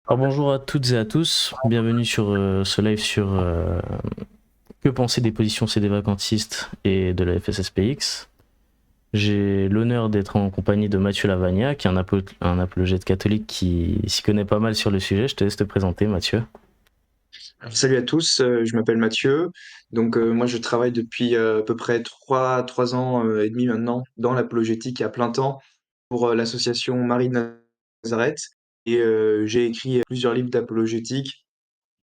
Alors bonjour à toutes et à tous, bienvenue sur ce live sur que penser des positions CD vacantistes et de la FSSPX. J'ai l'honneur d'être en compagnie de Mathieu Lavagna, qui est un apologète catholique qui s'y connaît pas mal sur le sujet. Je te laisse te présenter, Mathieu. Salut à tous, je m'appelle Mathieu. Moi je travaille depuis à peu près trois ans et demi maintenant dans l'apologétique à plein temps pour l'association Marie de Nazareth. J'ai écrit plusieurs livres d'apologétique,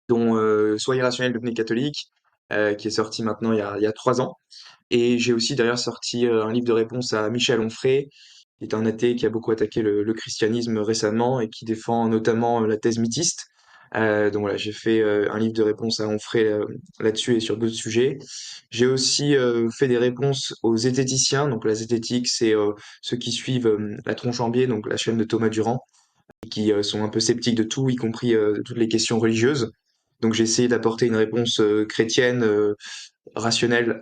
dont Soyez rationnel, devenez catholique, qui est sorti maintenant il y a 3 ans. Et j'ai aussi d'ailleurs sorti un livre de réponse à Michel Onfray, qui est un athée qui a beaucoup attaqué le christianisme récemment et qui défend notamment la thèse mythiste. Donc voilà, j'ai fait un livre de réponse à Onfray là-dessus et sur d'autres sujets. J'ai aussi fait des réponses aux zététiciens. Donc la zététique, c'est ceux qui suivent la tronche en biais, donc la chaîne de Thomas Durand, qui sont un peu sceptiques de tout, y compris toutes les questions religieuses. Donc j'ai essayé d'apporter une réponse chrétienne, rationnelle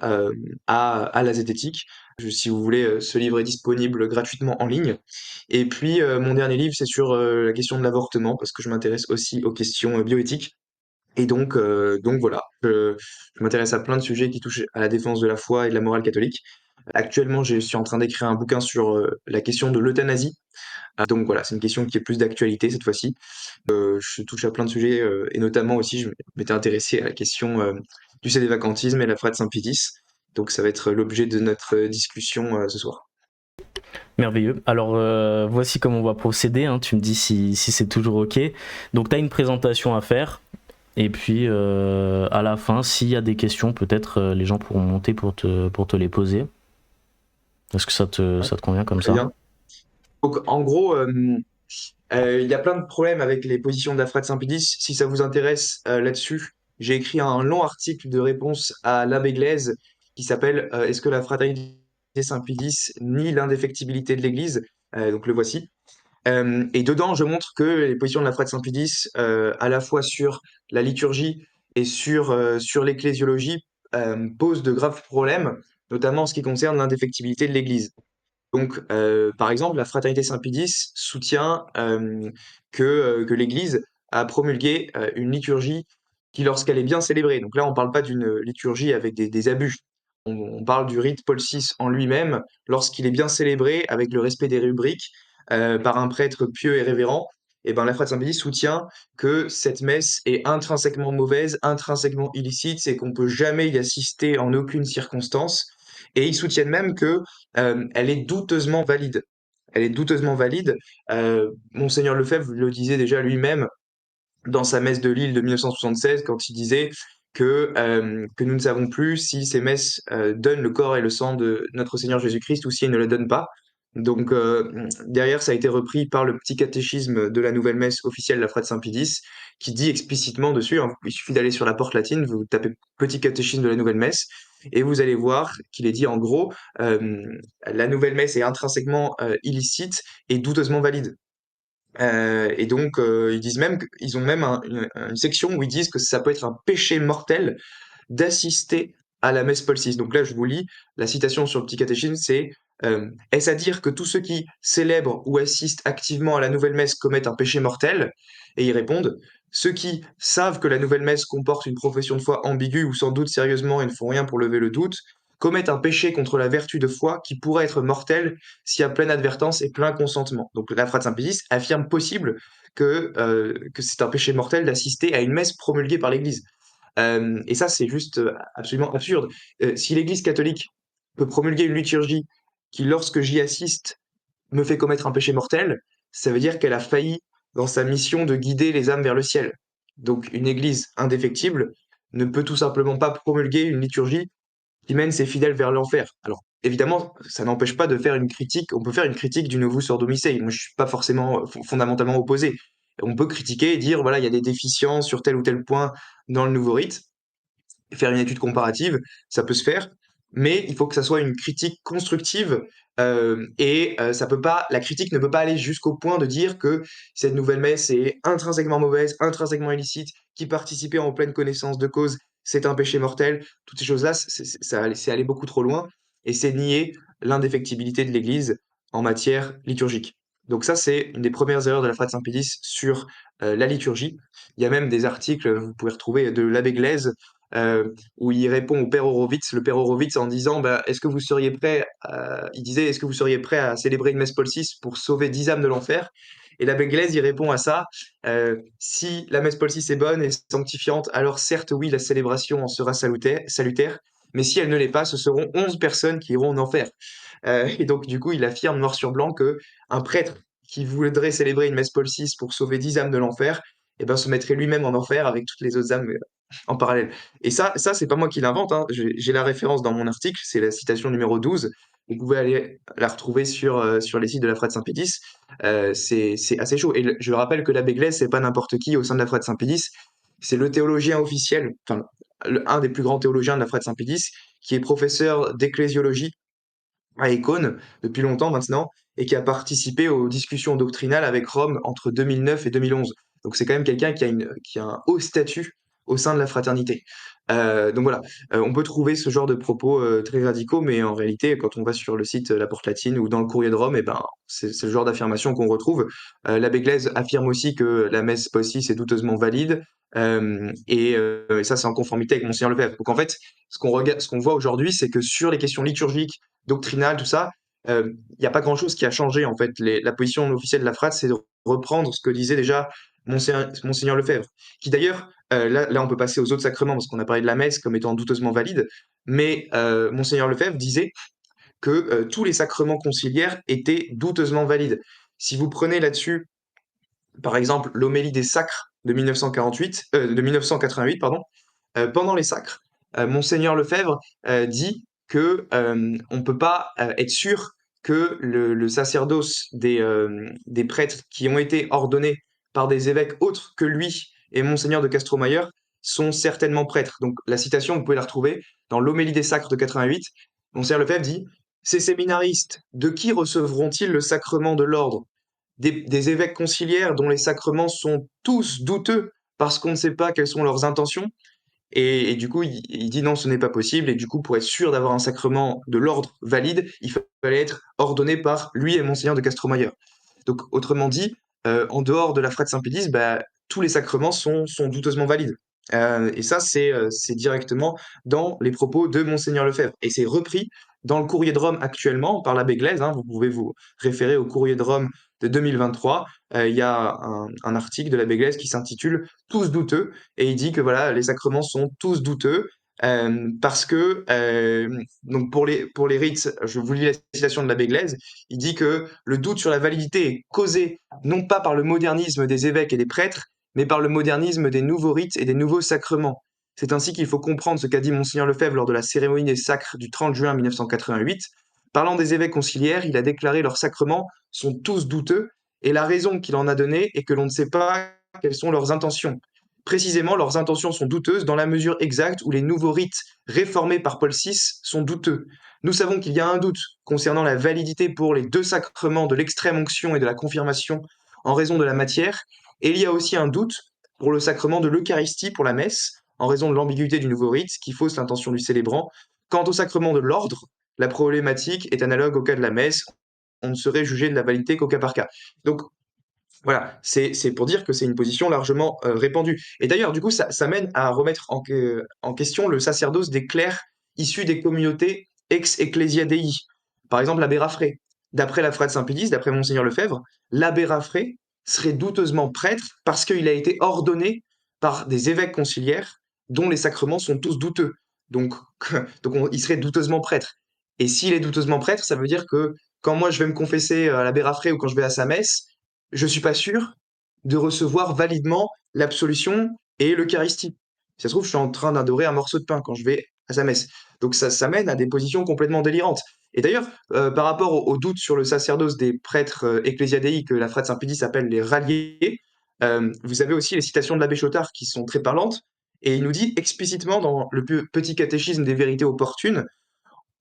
à la zététique. Si vous voulez, ce livre est disponible gratuitement en ligne. Et puis mon dernier livre, c'est sur la question de l'avortement, parce que je m'intéresse aussi aux questions bioéthiques. Et donc voilà, je m'intéresse à plein de sujets qui touchent à la défense de la foi et de la morale catholique. Actuellement, je suis en train d'écrire un bouquin sur la question de l'euthanasie. Donc voilà, c'est une question qui est plus d'actualité cette fois-ci. Je touche à plein de sujets, et notamment aussi, je m'étais intéressé à la question du sédévacantisme et la foi de Saint-Pédis. Donc ça va être l'objet de notre discussion ce soir. Merveilleux. Alors voici comment on va procéder, hein. Tu me dis si c'est toujours ok. Donc tu as une présentation à faire. Et puis à la fin, s'il y a des questions, peut-être les gens pourront monter pour te les poser. Est-ce que Ouais, ça te convient comme très ça? bien. Donc en gros, il y a plein de problèmes avec les positions de la Frate Saint-Pédis. Si ça vous intéresse là-dessus, j'ai écrit un long article de réponse à l'abbé Glaise qui s'appelle Est-ce que la fraternité Saint-Pédis nie l'indéfectibilité de l'Église? Donc le voici. Et dedans, je montre que les positions de la Frate Saint-Pédis, à la fois sur la liturgie et sur l'ecclésiologie, posent de graves problèmes, notamment en ce qui concerne l'indéfectibilité de l'Église. Par exemple, la Fraternité Saint-Pédis soutient que l'Église a promulgué une liturgie qui, lorsqu'elle est bien célébrée, donc là, on ne parle pas d'une liturgie avec des abus, on parle du rite Paul VI en lui-même, lorsqu'il est bien célébré avec le respect des rubriques par un prêtre pieux et révérend, et ben la Fraternité Saint-Pédis soutient que cette messe est intrinsèquement mauvaise, intrinsèquement illicite, c'est qu'on peut jamais y assister en aucune circonstance, et ils soutiennent même que elle est douteusement valide. Elle est douteusement valide. Monseigneur Lefebvre le disait déjà lui-même dans sa messe de Lille de 1976 quand il disait que nous ne savons plus si ces messes donnent le corps et le sang de notre Seigneur Jésus-Christ ou si elles ne le donnent pas. Derrière, ça a été repris par le petit catéchisme de la nouvelle messe officielle de la Frate Saint-Pédis, qui dit explicitement dessus, hein, il suffit d'aller sur la porte latine, vous tapez petit catéchisme de la nouvelle messe, et vous allez voir qu'il est dit en gros, la nouvelle messe est intrinsèquement illicite et douteusement valide. Ils disent même qu'ils ont même une section où ils disent que ça peut être un péché mortel d'assister à la messe Paul VI. Donc là, je vous lis la citation sur le petit catéchisme, c'est Est-ce à dire que tous ceux qui célèbrent ou assistent activement à la nouvelle messe commettent un péché mortel? Et ils répondent Ceux qui savent que la nouvelle messe comporte une profession de foi ambiguë ou sans doute sérieusement et ne font rien pour lever le doute, commettent un péché contre la vertu de foi qui pourrait être mortel s'il y a pleine advertence et plein consentement. Donc la Frate Saint-Pédis affirme possible que c'est un péché mortel d'assister à une messe promulguée par l'Église. Et ça, c'est juste absolument absurde. Si l'Église catholique peut promulguer une liturgie qui, lorsque j'y assiste, me fait commettre un péché mortel, ça veut dire qu'elle a failli dans sa mission de guider les âmes vers le ciel. Donc une Église indéfectible ne peut tout simplement pas promulguer une liturgie qui mène ses fidèles vers l'enfer. Alors évidemment, ça n'empêche pas de faire une critique. On peut faire une critique du Novus Ordo Missae. Moi, je suis pas forcément fondamentalement opposé. On peut critiquer et dire voilà, il y a des déficiences sur tel ou tel point dans le nouveau rite, faire une étude comparative, ça peut se faire, mais il faut que ça soit une critique constructive ça peut pas, la critique ne peut pas aller jusqu'au point de dire que cette nouvelle messe est intrinsèquement mauvaise, intrinsèquement illicite, qui participait en pleine connaissance de cause, c'est un péché mortel. Toutes ces choses-là, c'est aller beaucoup trop loin et c'est nier l'indéfectibilité de l'Église en matière liturgique. Donc ça, c'est une des premières erreurs de la Frat Saint-Pédis sur la liturgie. Il y a même des articles, vous pouvez retrouver, de l'abbé Glaise, où il répond au père Horowitz, le père Horowitz, en disant, bah, est-ce que vous seriez prêt, il disait, est-ce que vous seriez prêt à célébrer une messe Paul VI pour sauver 10 âmes de l'enfer? Et l'abbé Glaise, il répond à ça, si la messe Paul VI est bonne et sanctifiante, alors certes, oui, la célébration en sera salutaire, mais si elle ne l'est pas, ce seront 11 personnes qui iront en enfer. Et donc, du coup, il affirme noir sur blanc que un prêtre qui voudrait célébrer une messe Paul VI pour sauver 10 âmes de l'enfer, eh ben, se mettrait lui-même en enfer avec toutes les autres âmes en parallèle. Et ça c'est pas moi qui l'invente, hein. J'ai la référence dans mon article, c'est la citation numéro 12. Vous pouvez aller la retrouver sur les sites de la Frate Saint-Pédis. C'est assez chaud. Et je rappelle que l'abbé Glaise, c'est pas n'importe qui au sein de la Frate Saint-Pédis. C'est le théologien officiel, enfin, un des plus grands théologiens de la Frate Saint-Pédis, qui est professeur d'ecclésiologie à Ecône depuis longtemps maintenant et qui a participé aux discussions doctrinales avec Rome entre 2009 et 2011. Donc c'est quand même quelqu'un qui a un haut statut au sein de la fraternité. Donc voilà, on peut trouver ce genre de propos très radicaux, mais en réalité, quand on va sur le site La Porte Latine ou dans le Courrier de Rome, eh ben, c'est le genre d'affirmation qu'on retrouve. L'abbé Glaise affirme aussi que la messe post-6 est douteusement valide, et ça, c'est en conformité avec Monseigneur Lefebvre. Donc en fait, ce qu'on voit aujourd'hui, c'est que sur les questions liturgiques, doctrinales, tout ça, il n'y a pas grand-chose qui a changé en fait. La position officielle de la frate, c'est de reprendre ce que disait déjà Monseigneur Lefebvre, qui d'ailleurs, là on peut passer aux autres sacrements parce qu'on a parlé de la messe comme étant douteusement valide, mais Monseigneur Lefebvre disait que tous les sacrements conciliaires étaient douteusement valides. Si vous prenez là-dessus, par exemple, l'homélie des sacres de 1988, pardon, pendant les sacres, Monseigneur Lefebvre dit que on peut pas être sûr que le sacerdoce des prêtres qui ont été ordonnés par des évêques autres que lui et Monseigneur de Castromayer sont certainement prêtres. Donc la citation, vous pouvez la retrouver dans l'Homélie des Sacres de 88. Monseigneur Lefebvre dit: ces séminaristes, de qui recevront-ils le sacrement de l'ordre? Des évêques conciliaires dont les sacrements sont tous douteux parce qu'on ne sait pas quelles sont leurs intentions. Et du coup, il dit non, ce n'est pas possible. Et du coup, pour être sûr d'avoir un sacrement de l'ordre valide, il fallait être ordonné par lui et Monseigneur de Castromayer. Donc, autrement dit, en dehors de la Frate Saint-Pédis, bah, tous les sacrements sont douteusement valides. Et ça, c'est directement dans les propos de Monseigneur Lefebvre. Et c'est repris dans le Courrier de Rome actuellement par l'abbé Glaise, hein. Vous pouvez vous référer au Courrier de Rome de 2023. Il y a un article de l'abbé Glaise qui s'intitule Tous douteux, et il dit que voilà, les sacrements sont tous douteux. Parce que donc pour les rites, je vous lis la citation de l'abbé Glaise, il dit que le doute sur la validité est causé non pas par le modernisme des évêques et des prêtres, mais par le modernisme des nouveaux rites et des nouveaux sacrements. C'est ainsi qu'il faut comprendre ce qu'a dit Monseigneur Lefebvre lors de la cérémonie des sacres du 30 juin 1988. Parlant des évêques conciliaires, il a déclaré leurs sacrements sont tous douteux, et la raison qu'il en a donnée est que l'on ne sait pas quelles sont leurs intentions. Précisément, leurs intentions sont douteuses dans la mesure exacte où les nouveaux rites réformés par Paul VI sont douteux. Nous savons qu'il y a un doute concernant la validité pour les deux sacrements de l'extrême onction et de la confirmation en raison de la matière, et il y a aussi un doute pour le sacrement de l'Eucharistie pour la messe, en raison de l'ambiguïté du nouveau rite qui fausse l'intention du célébrant. Quant au sacrement de l'ordre, la problématique est analogue au cas de la messe. On ne saurait juger de la validité qu'au cas par cas. Donc voilà, c'est pour dire que c'est une position largement répandue. Et d'ailleurs, du coup, ça mène à remettre en question le sacerdoce des clercs issus des communautés ex-ecclesia dei. Par exemple, l'abbé Raffray. D'après la Frate Saint-Pédis, d'après Monseigneur Lefebvre, l'abbé Raffray serait douteusement prêtre parce qu'il a été ordonné par des évêques conciliaires dont les sacrements sont tous douteux. Donc, il serait douteusement prêtre. Et s'il est douteusement prêtre, ça veut dire que quand moi je vais me confesser à l'abbé Raffray ou quand je vais à sa messe, je suis pas sûr de recevoir validement l'absolution et l'Eucharistie. Si ça se trouve, je suis en train d'adorer un morceau de pain quand je vais à sa messe. Donc ça mène à des positions complètement délirantes. Et d'ailleurs, par rapport au doute sur le sacerdoce des prêtres ecclésiadéi que la Frate Saint-Pédis s'appelle les ralliés, vous avez aussi les citations de l'abbé Chotard qui sont très parlantes. Et il nous dit explicitement dans le petit catéchisme des vérités opportunes,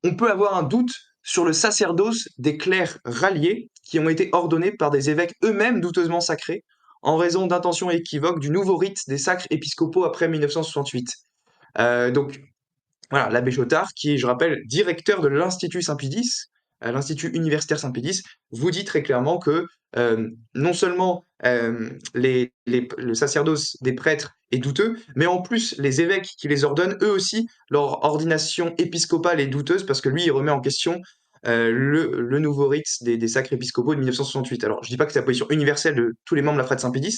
on peut avoir un doute sur le sacerdoce des clercs ralliés qui ont été ordonnés par des évêques eux-mêmes douteusement sacrés en raison d'intentions équivoques du nouveau rite des sacres épiscopaux après 1968. Donc voilà, l'abbé Chotard, qui est, je rappelle, directeur de l'Institut Saint-Pédis, à l'Institut universitaire Saint-Pédis, vous dit très clairement que non seulement le sacerdoce des prêtres est douteux, mais en plus les évêques qui les ordonnent, eux aussi, leur ordination épiscopale est douteuse parce que lui, il remet en question le nouveau rite des sacres épiscopaux de 1968. Alors, je dis pas que c'est la position universelle de tous les membres de la Frate Saint-Pédis,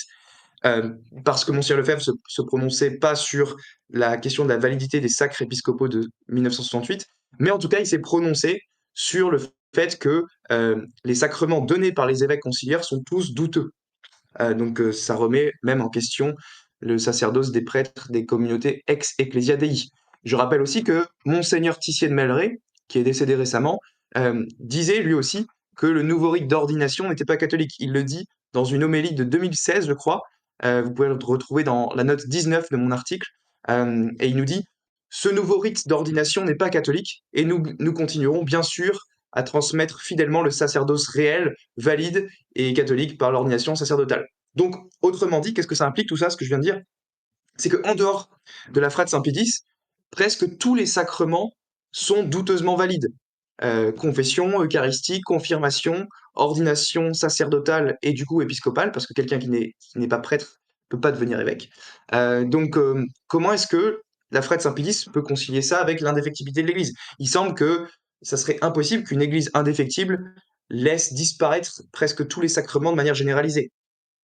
euh, parce que Monseigneur Lefebvre se prononçait pas sur la question de la validité des sacres épiscopaux de 1968, mais en tout cas, il s'est prononcé sur le fait que les sacrements donnés par les évêques conciliaires sont tous douteux. Donc, ça remet même en question le sacerdoce des prêtres des communautés ex-Ecclesia Dei. Je rappelle aussi que Monseigneur Tissier de Melleray, qui est décédé récemment, disait lui aussi que le nouveau rite d'ordination n'était pas catholique. Il le dit dans une homélie de 2016, je crois. Vous pouvez le retrouver dans la note 19 de mon article. Et il nous dit: ce nouveau rite d'ordination n'est pas catholique, et nous continuerons bien sûr à transmettre fidèlement le sacerdoce réel, valide et catholique par l'ordination sacerdotale. Donc, autrement dit, qu'est-ce que ça implique tout ça, ce que je viens de dire? C'est qu'en dehors de la Frate Saint-Pédis, presque tous les sacrements sont douteusement valides. Confession, Eucharistie, confirmation, ordination sacerdotale et du coup épiscopale, parce que quelqu'un qui n'est pas prêtre ne peut pas devenir évêque. Donc, comment est-ce que la Frate Saint-Pédis peut concilier ça avec l'indéfectibilité de l'Église? Il semble que ça serait impossible qu'une Église indéfectible laisse disparaître presque tous les sacrements de manière généralisée.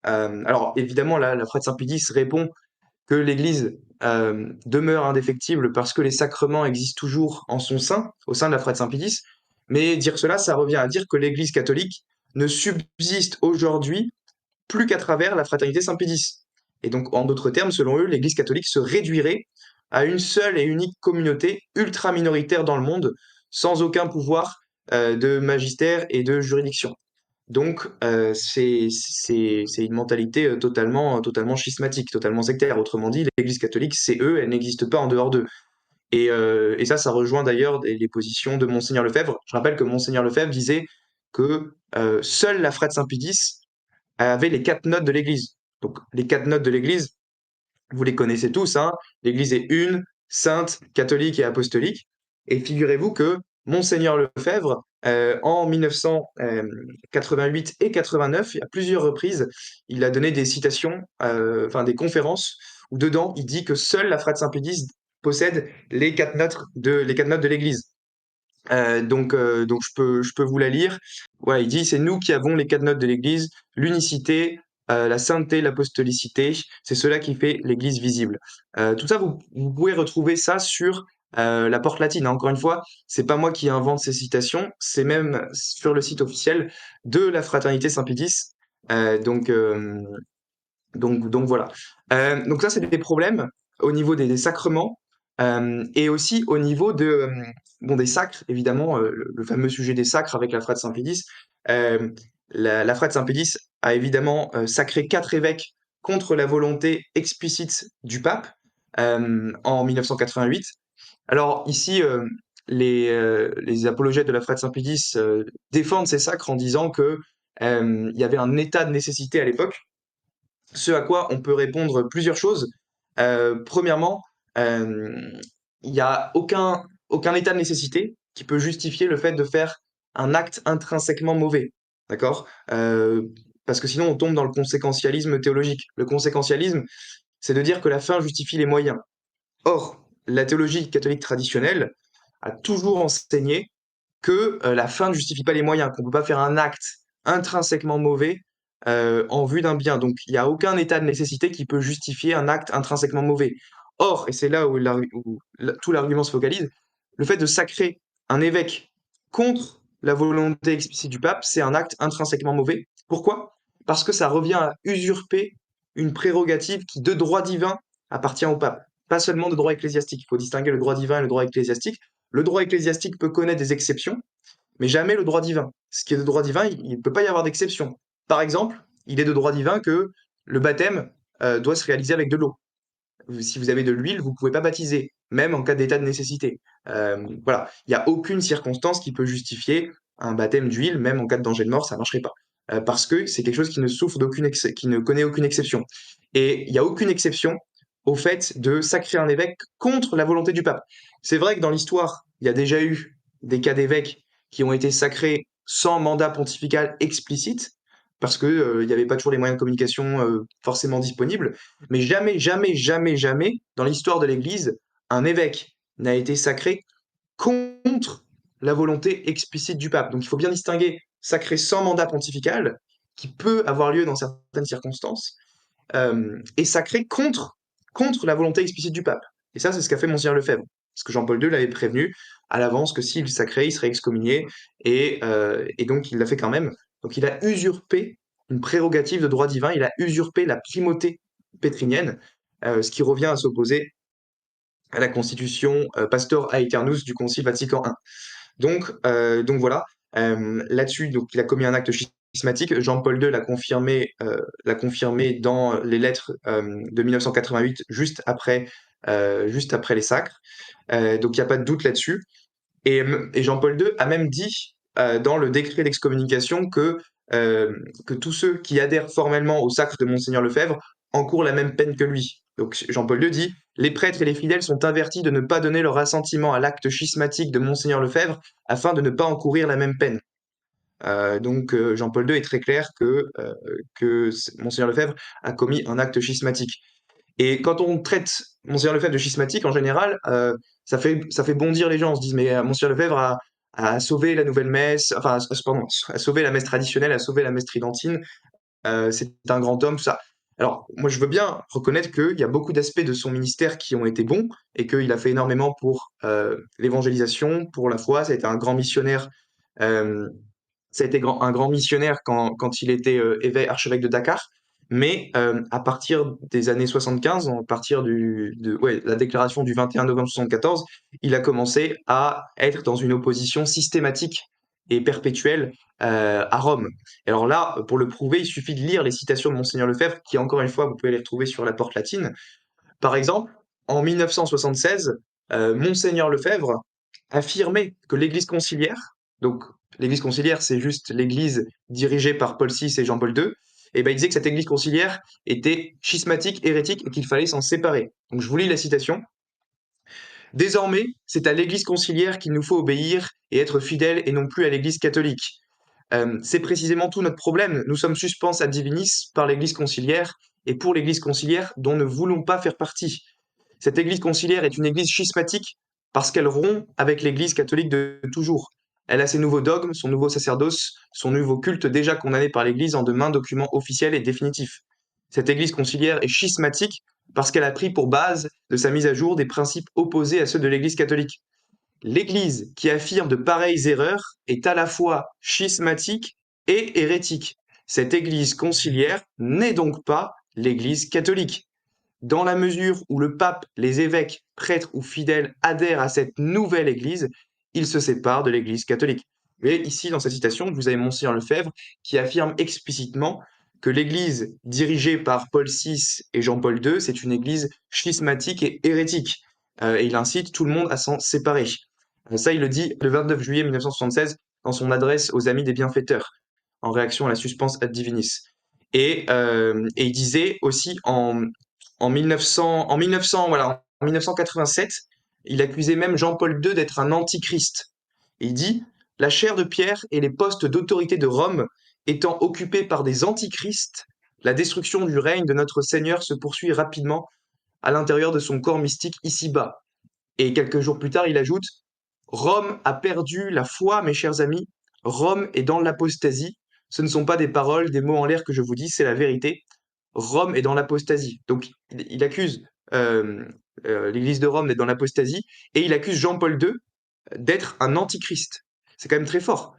Alors évidemment, la Frate Saint-Pédis répond que l'Église demeure indéfectible parce que les sacrements existent toujours en son sein, au sein de la Frate Saint-Pédis. Mais dire cela, ça revient à dire que l'Église catholique ne subsiste aujourd'hui plus qu'à travers la fraternité Saint-Pédis. Et donc, en d'autres termes, selon eux, l'Église catholique se réduirait à une seule et unique communauté ultra minoritaire dans le monde, sans aucun pouvoir de magistère et de juridiction. Donc, c'est une mentalité totalement schismatique, totalement sectaire. Autrement dit, l'Église catholique, c'est eux, elle n'existe pas en dehors d'eux. Et ça rejoint d'ailleurs les positions de Monseigneur Lefebvre. Je rappelle que Monseigneur Lefebvre disait que seule la Frate Saint-Pédis avait les 4 notes de l'Église. Donc, les 4 notes de l'Église, vous les connaissez tous, hein. L'Église est une, sainte, catholique et apostolique. Et figurez-vous que Monseigneur Lefebvre, en 1988 et 89, à plusieurs reprises, il a donné des citations, enfin des conférences, où dedans, il dit que seule la Frate Saint-Pédis possède les 4 notes de l'Église. Donc je peux vous la lire. Voilà, il dit: c'est nous qui avons les 4 notes de l'Église, l'unicité, la sainteté, l'apostolicité, c'est cela qui fait l'Église visible. Tout ça, vous pouvez retrouver ça sur la Porte latine, hein. Encore une fois, c'est pas moi qui invente ces citations, c'est même sur le site officiel de la Fraternité Saint-Pédis. Euh, donc, euh, donc voilà. Donc ça, c'est des problèmes au niveau des sacrements et aussi au niveau bon, des sacres, évidemment, le fameux sujet des sacres avec la Frate Saint-Pédis. Euh, la Frate Saint-Pédis a évidemment sacré 4 évêques contre la volonté explicite du pape en 1988. Alors ici, les apologètes de la Frate Saint-Pédis défendent ces sacres en disant que il y avait un état de nécessité à l'époque, ce à quoi on peut répondre plusieurs choses. Premièrement, euh, il n'y a aucun état de nécessité qui peut justifier le fait de faire un acte intrinsèquement mauvais. D'accord? Parce que sinon, on tombe dans le conséquentialisme théologique. Le conséquentialisme, c'est de dire que la fin justifie les moyens. Or, la théologie catholique traditionnelle a toujours enseigné que la fin ne justifie pas les moyens, qu'on ne peut pas faire un acte intrinsèquement mauvais en vue d'un bien. Donc il n'y a aucun état de nécessité qui peut justifier un acte intrinsèquement mauvais. Or, et c'est là où tout l'argument se focalise, le fait de sacrer un évêque contre la volonté explicite du pape, c'est un acte intrinsèquement mauvais. Pourquoi? Parce que ça revient à usurper une prérogative qui, de droit divin, appartient au pape, pas seulement de droit ecclésiastique. Il faut distinguer le droit divin et le droit ecclésiastique. Le droit ecclésiastique peut connaître des exceptions, mais jamais le droit divin. Ce qui est de droit divin, il ne peut pas y avoir d'exception. Par exemple, il est de droit divin que le baptême doit se réaliser avec de l'eau. Si vous avez de l'huile, vous ne pouvez pas baptiser, même en cas d'état de nécessité. Voilà, il n'y a aucune circonstance qui peut justifier un baptême d'huile, même en cas de danger de mort, ça ne marcherait pas. Parce que c'est quelque chose qui ne souffre qui ne connaît aucune exception. Et il n'y a aucune exception au fait de sacrer un évêque contre la volonté du pape. C'est vrai que dans l'histoire, il y a déjà eu des cas d'évêques qui ont été sacrés sans mandat pontifical explicite, parce que il n'y avait pas toujours les moyens de communication forcément disponibles. Mais jamais, jamais, jamais, jamais, dans l'histoire de l'Église, un évêque n'a été sacré contre la volonté explicite du pape. Donc il faut bien distinguer sacré sans mandat pontifical, qui peut avoir lieu dans certaines circonstances, et sacré contre la volonté explicite du pape. Et ça, c'est ce qu'a fait Monseigneur Lefebvre. Parce que Jean-Paul II l'avait prévenu à l'avance que s'il sacrait, il serait excommunié, et donc il l'a fait quand même. Donc il a usurpé une prérogative de droit divin, il a usurpé la primauté pétrinienne, ce qui revient à s'opposer à la constitution Pastor Aeternus du Concile Vatican I. Donc voilà, là-dessus, donc il a commis un acte schismatique. Jean-Paul II l'a confirmé dans les lettres de 1988, juste après les sacres. Donc il n'y a pas de doute là-dessus. Et Jean-Paul II a même dit dans le décret d'excommunication que tous ceux qui adhèrent formellement au sacre de Monseigneur Lefebvre encourent la même peine que lui. Donc Jean-Paul II dit: les prêtres et les fidèles sont avertis de ne pas donner leur assentiment à l'acte schismatique de Monseigneur Lefebvre afin de ne pas encourir la même peine. Donc Jean-Paul II est très clair que Monseigneur Lefebvre a commis un acte schismatique. Et quand on traite Monseigneur Lefebvre de schismatique, en général, ça fait bondir les gens. On se dit, mais Monseigneur Lefebvre a sauvé la nouvelle messe, enfin, pardon, a sauvé la messe traditionnelle, a sauvé la messe tridentine, c'est un grand homme, tout ça. Alors, moi, je veux bien reconnaître qu'il y a beaucoup d'aspects de son ministère qui ont été bons et qu'il a fait énormément pour l'évangélisation, pour la foi. Ça a été un grand missionnaire. euh, Ça a été un grand missionnaire quand il était archevêque de Dakar. Mais à partir des années 75, à partir ouais, la déclaration du 21 novembre 74, il a commencé à être dans une opposition systématique et perpétuelle à Rome. Et alors là, pour le prouver, il suffit de lire les citations de Monseigneur Lefebvre, qui encore une fois, vous pouvez les retrouver sur la porte latine. Par exemple, en 1976, Monseigneur Lefebvre affirmait que l'Église conciliaire, donc l'Église conciliaire, c'est juste l'Église dirigée par Paul VI et Jean-Paul II, et ben, il disait que cette Église conciliaire était schismatique, hérétique et qu'il fallait s'en séparer. Donc je vous lis la citation. Désormais, c'est à l'Église conciliaire qu'il nous faut obéir et être fidèles et non plus à l'Église catholique. C'est précisément tout notre problème. Nous sommes suspens ad divinis par l'Église conciliaire et pour l'Église conciliaire dont ne voulons pas faire partie. Cette Église conciliaire est une Église schismatique parce qu'elle rompt avec l'Église catholique de toujours. Elle a ses nouveaux dogmes, son nouveau sacerdoce, son nouveau culte déjà condamné par l'Église en de maints documents officiels et définitifs. Cette Église conciliaire est schismatique parce qu'elle a pris pour base de sa mise à jour des principes opposés à ceux de l'Église catholique. L'Église qui affirme de pareilles erreurs est à la fois schismatique et hérétique. Cette Église conciliaire n'est donc pas l'Église catholique. Dans la mesure où le pape, les évêques, prêtres ou fidèles adhèrent à cette nouvelle Église, ils se séparent de l'Église catholique. Et ici, dans cette citation, vous avez Monseigneur Lefebvre qui affirme explicitement que l'Église dirigée par Paul VI et Jean-Paul II, c'est une Église schismatique et hérétique. Et il incite tout le monde à s'en séparer. Ça, il le dit le 29 juillet 1976 dans son adresse aux amis des bienfaiteurs, en réaction à la suspense ad divinis. Et il disait aussi en 1987, il accusait même Jean-Paul II d'être un antichrist. Il dit: la chair de pierre et les postes d'autorité de Rome étant occupés par des antichrists, la destruction du règne de notre Seigneur se poursuit rapidement à l'intérieur de son corps mystique ici-bas. Et quelques jours plus tard, il ajoute: Rome a perdu la foi, mes chers amis. Rome est dans l'apostasie. Ce ne sont pas des paroles, des mots en l'air que je vous dis, c'est la vérité. Rome est dans l'apostasie. Donc, il accuse euh, l'Église de Rome d'être dans l'apostasie et il accuse Jean-Paul II d'être un antichrist. C'est quand même très fort.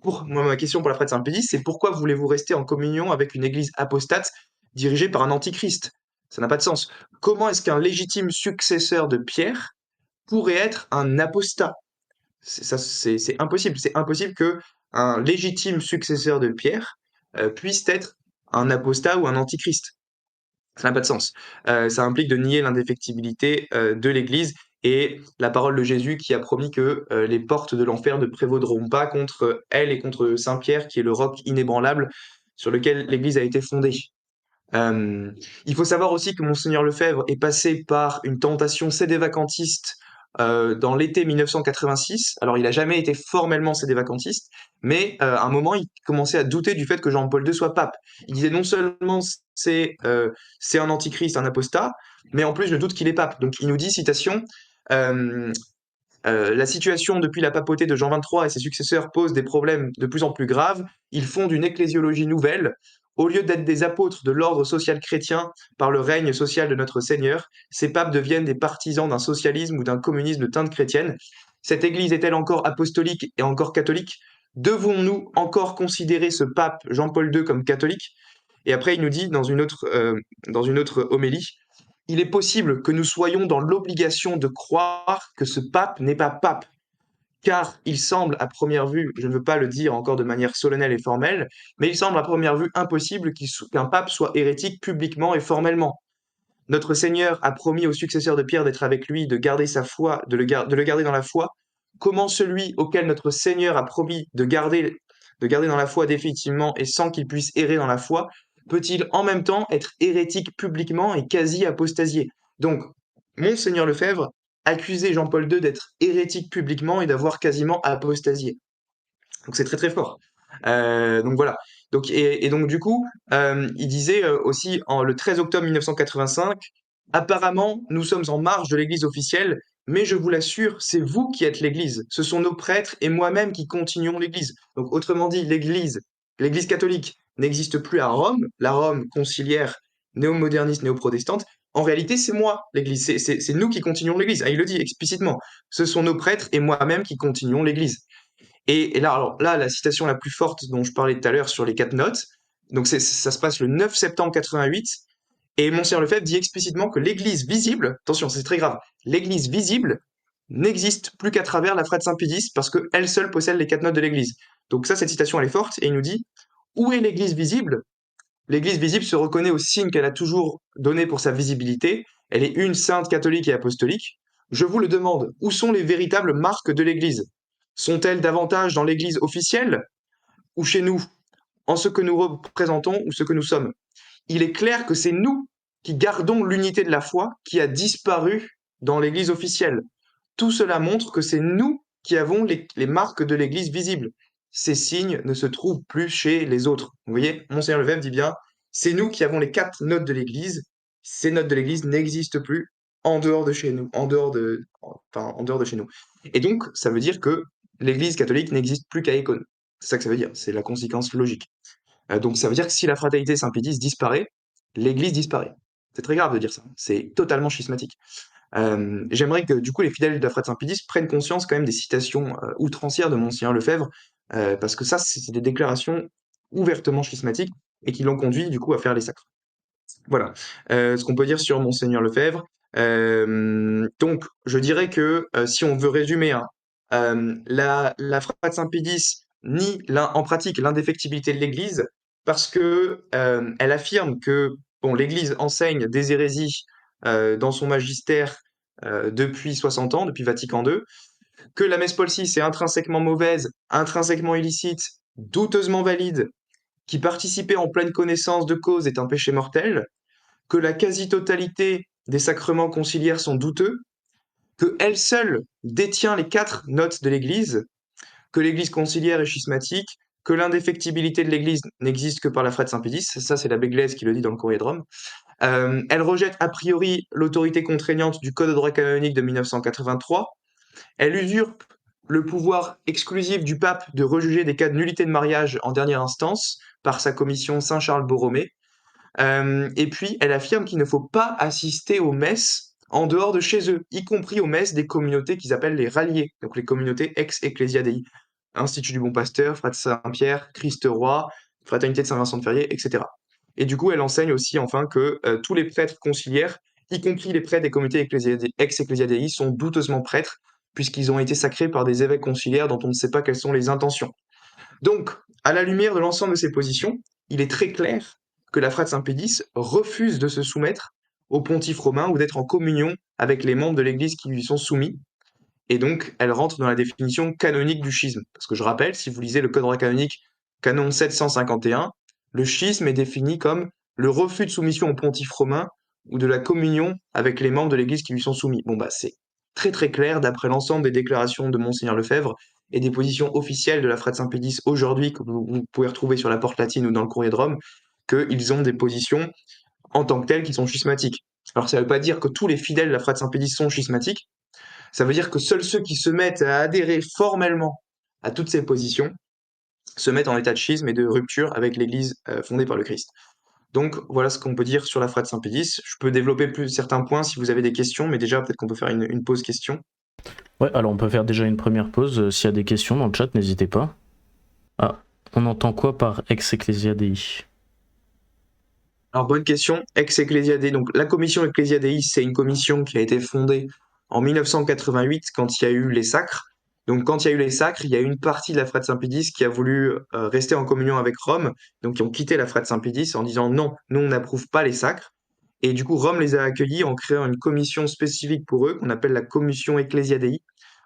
Pour moi, ma question pour la Frère Saint-Pédis, c'est pourquoi voulez-vous rester en communion avec une Église apostate dirigée par un antichrist? Ça n'a pas de sens. Comment est-ce qu'un légitime successeur de Pierre pourrait être un apostat? C'est impossible. C'est impossible que un légitime successeur de Pierre puisse être un apostat ou un antichrist. Ça n'a pas de sens. Ça implique de nier l'indéfectibilité de l'Église et la parole de Jésus qui a promis que les portes de l'enfer ne prévaudront pas contre elle et contre Saint Pierre, qui est le roc inébranlable sur lequel l'Église a été fondée. Il faut savoir aussi que Monseigneur Lefebvre est passé par une tentation sédévacantiste dans l'été 1986. Alors, il a jamais été formellement sédévacantiste, mais à un moment, il commençait à douter du fait que Jean-Paul II soit pape. Il disait non seulement c'est un antichrist, un apostat, mais en plus, je doute qu'il est pape. Donc, il nous dit, citation, euh, la situation depuis la papauté de Jean XXIII et ses successeurs pose des problèmes de plus en plus graves. Ils fondent une ecclésiologie nouvelle. Au lieu d'être des apôtres de l'ordre social chrétien par le règne social de notre Seigneur, ces papes deviennent des partisans d'un socialisme ou d'un communisme de teinte chrétienne. Cette Église est-elle encore apostolique et encore catholique? Devons-nous encore considérer ce pape Jean-Paul II comme catholique? Et après, il nous dit dans une autre homélie, il est possible que nous soyons dans l'obligation de croire que ce pape n'est pas pape, car il semble à première vue, je ne veux pas le dire encore de manière solennelle et formelle, mais il semble à première vue impossible qu'un pape soit hérétique publiquement et formellement. Notre Seigneur a promis aux successeurs de Pierre d'être avec lui, de garder sa foi, de le garder dans la foi. Comment celui auquel notre Seigneur a promis de garder dans la foi définitivement et sans qu'il puisse errer dans la foi, peut-il en même temps être hérétique publiquement et quasi apostasié? Donc, Monseigneur Lefebvre accusait Jean-Paul II d'être hérétique publiquement et d'avoir quasiment apostasié. Donc c'est très très fort. Donc voilà. Et donc du coup, il disait aussi le 13 octobre 1985, apparemment nous sommes en marge de l'Église officielle, mais je vous l'assure, c'est vous qui êtes l'Église. Ce sont nos prêtres et moi-même qui continuons l'Église. Donc autrement dit, l'Église catholique n'existe plus à Rome, la Rome conciliaire, néo-moderniste, néo-protestante. En réalité, c'est moi, l'Église. C'est nous qui continuons l'Église. Ah, il le dit explicitement. Ce sont nos prêtres et moi-même qui continuons l'Église. Et là, alors là, la citation la plus forte dont je parlais tout à l'heure sur les 4 notes, donc ça se passe le 9 septembre 88, et Monseigneur Lefebvre dit explicitement que l'Église visible, attention, c'est très grave, l'Église visible n'existe plus qu'à travers la Frate Saint-Pédis parce qu'elle seule possède les 4 notes de l'Église. Donc ça, cette citation, elle est forte, et il nous dit, où est l'Église visible? L'Église visible se reconnaît au signe qu'elle a toujours donné pour sa visibilité. Elle est une sainte catholique et apostolique. Je vous le demande, où sont les véritables marques de l'Église? Sont-elles davantage dans l'Église officielle ou chez nous, en ce que nous représentons ou ce que nous sommes? Il est clair que c'est nous qui gardons l'unité de la foi qui a disparu dans l'Église officielle. Tout cela montre que c'est nous qui avons les marques de l'Église visibles. Ces signes ne se trouvent plus chez les autres. Vous voyez, Monseigneur Lefebvre dit bien, c'est nous qui avons les 4 notes de l'Église. Ces notes de l'Église n'existent plus en dehors de chez nous, en dehors de chez nous. Et donc, ça veut dire que l'Église catholique n'existe plus qu'à Écône. C'est ça que ça veut dire, c'est la conséquence logique. Donc ça veut dire que si la fraternité Saint-Pédis disparaît, l'Église disparaît. C'est très grave de dire ça, c'est totalement schismatique. J'aimerais que du coup les fidèles de la Frate Saint-Pédis prennent conscience quand même des citations outrancières de Monseigneur Lefebvre, parce que ça, c'est des déclarations ouvertement schismatiques et qui l'ont conduit du coup à faire les sacres. Voilà ce qu'on peut dire sur Monseigneur Lefebvre. Donc je dirais que si on veut résumer, hein, la Frate Saint-Pédis nie en pratique l'indéfectibilité de l'Église parce que elle affirme que bon, l'Église enseigne des hérésies dans son magistère depuis 60 ans, depuis Vatican II, que la messe Paul VI est intrinsèquement mauvaise, intrinsèquement illicite, douteusement valide, qui participer en pleine connaissance de cause est un péché mortel, que la quasi-totalité des sacrements conciliaires sont douteux, que elle seule détient les 4 notes de l'Église, que l'Église conciliaire est schismatique, que l'indéfectibilité de l'Église n'existe que par la Frate Saint-Pédis, ça c'est l'abbé Glaise qui le dit dans le Courrier de Rome. Elle rejette a priori l'autorité contraignante du Code de droit canonique de 1983. Elle usurpe le pouvoir exclusif du pape de rejuger des cas de nullité de mariage en dernière instance par sa commission Saint-Charles Borromée. Et puis, elle affirme qu'il ne faut pas assister aux messes en dehors de chez eux, y compris aux messes des communautés qu'ils appellent les ralliés, donc les communautés ex-Ecclesia Dei, Institut du Bon Pasteur, Frère Saint-Pierre, Christ Roi, Fraternité de Saint-Vincent de Ferrier, etc. Et du coup, elle enseigne aussi enfin que tous les prêtres conciliaires, y compris les prêtres des communautés ex-Ecclesia Dei, sont douteusement prêtres, puisqu'ils ont été sacrés par des évêques conciliaires dont on ne sait pas quelles sont les intentions. Donc, à la lumière de l'ensemble de ces positions, il est très clair que la Frate Saint-Pédis refuse de se soumettre au pontife romain ou d'être en communion avec les membres de l'Église qui lui sont soumis. Et donc, elle rentre dans la définition canonique du schisme. Parce que je rappelle, si vous lisez le Code romain canonique, canon 751, le schisme est défini comme le refus de soumission au pontife romain ou de la communion avec les membres de l'Église qui lui sont soumis. Bon, bah, c'est très très clair d'après l'ensemble des déclarations de Monseigneur Lefebvre et des positions officielles de la Frate Saint-Pédis aujourd'hui, que vous pouvez retrouver sur la Porte Latine ou dans le Courrier de Rome, qu'ils ont des positions en tant que telles qui sont schismatiques. Alors ça ne veut pas dire que tous les fidèles de la Frate Saint-Pédis sont schismatiques, ça veut dire que seuls ceux qui se mettent à adhérer formellement à toutes ces positions se mettent en état de schisme et de rupture avec l'Église fondée par le Christ. Donc voilà ce qu'on peut dire sur la Frate Saint-Pédis. Je peux développer plus certains points si vous avez des questions, mais déjà peut-être qu'on peut faire une pause question. Ouais, alors on peut faire déjà une première pause. S'il y a des questions dans le chat, n'hésitez pas. Ah, on entend quoi par ex ecclesia Dei? Alors bonne question, ex Ecclesia Dei. Donc la commission Ecclesia Dei, c'est une commission qui a été fondée en 1988 quand il y a eu les sacres. Donc quand il y a eu les sacres, il y a une partie de la Frate Saint-Pédis qui a voulu rester en communion avec Rome, donc qui ont quitté la Frate Saint-Pédis en disant non, nous on n'approuve pas les sacres. Et du coup, Rome les a accueillis en créant une commission spécifique pour eux qu'on appelle la commission Ecclesia Dei.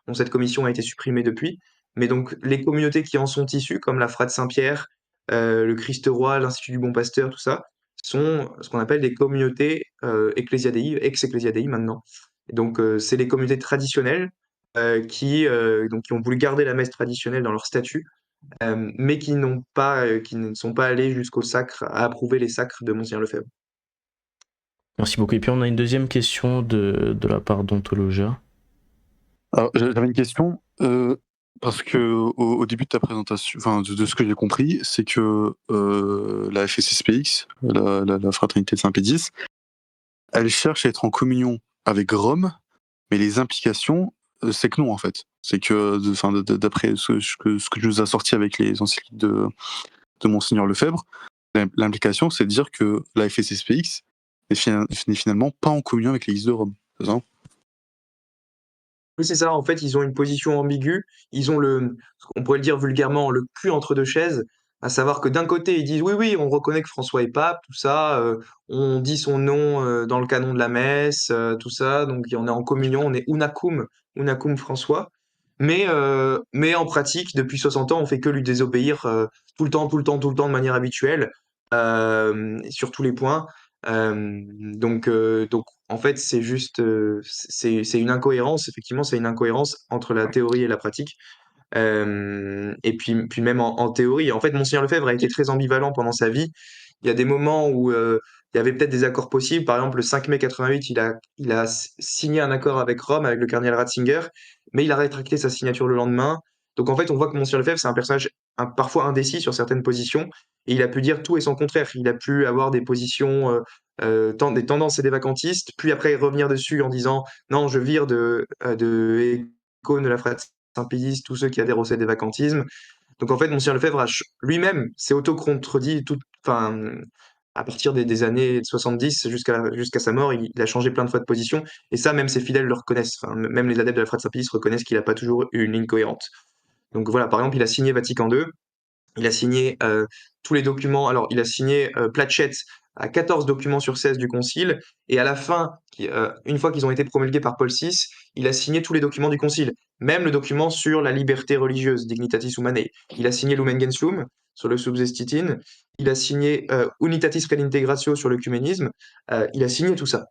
Bon, cette commission a été supprimée depuis, mais donc les communautés qui en sont issues, comme la Frate Saint-Pierre, le Christ Roi, l'Institut du Bon Pasteur, tout ça, sont ce qu'on appelle des communautés Ecclesia Dei, ex-Ecclesia Dei maintenant. Et donc, c'est les communautés traditionnelles qui ont voulu garder la messe traditionnelle dans leur statut, mais qui ne sont pas allés jusqu'au sacre, à approuver les sacres de Monseigneur Lefebvre. Merci beaucoup. Et puis on a une deuxième question de la part d'Ontologia. Alors, j'avais une question, parce que au début de ta présentation, enfin de ce que j'ai compris, c'est que la FSSPX, la Fraternité de Saint-Pédis, elle cherche à être en communion avec Rome, mais les implications, c'est que non en fait. C'est que, d'après ce que nous a sorti avec les encycliques de Monseigneur Lefebvre, l'implication c'est de dire que la FSSPX n'est finalement pas en communion avec l'Église de Rome. C'est ça ? Oui, c'est ça. En fait, ils ont une position ambiguë. Ils ont on pourrait le dire vulgairement, le cul entre deux chaises. À savoir que d'un côté, ils disent oui, oui, on reconnaît que François est pape, tout ça. On dit son nom dans le canon de la messe, tout ça. Donc, on est en communion, on est unacum François. Mais en pratique, depuis 60 ans, on fait que lui désobéir tout le temps, tout le temps, tout le temps de manière habituelle, sur tous les points. Donc, en fait, c'est juste, c'est une incohérence. Effectivement, c'est une incohérence entre la théorie et la pratique. Et puis même en théorie, en fait, Monseigneur Lefebvre a été très ambivalent pendant sa vie. Il y a des moments où il y avait peut-être des accords possibles. Par exemple, le 5 mai 88, il a signé un accord avec Rome, avec le cardinal Ratzinger, mais il a rétracté sa signature le lendemain. Donc en fait, on voit que Monseigneur Lefebvre, c'est un personnage parfois indécis sur certaines positions, et il a pu dire tout et son contraire. Il a pu avoir des positions, des tendances et des vacantistes, puis après revenir dessus en disant non, je vire de icône de la fraternité Saint-Pédis, tous ceux qui adhèrent au vacantisme. Donc en fait, Monseigneur Lefebvre lui-même s'est auto-contredit enfin, à partir des années 70 jusqu'à sa mort, il a changé plein de fois de position. Et ça, même ses fidèles le reconnaissent. Enfin, même les adeptes de la Fraternité Saint-Pédis reconnaissent qu'il n'a pas toujours eu une ligne cohérente. Donc voilà, par exemple, il a signé Vatican II, il a signé tous les documents. Alors, il a signé Platchett à 14 documents sur 16 du Concile. Et à la fin, une fois qu'ils ont été promulgués par Paul VI, il a signé tous les documents du Concile. Même le document sur la liberté religieuse, Dignitatis Humanae. Il a signé Lumen Gentium sur le Subsestitin. Il a signé Unitatis Redintegratio sur l'œcuménisme. Il a signé tout ça.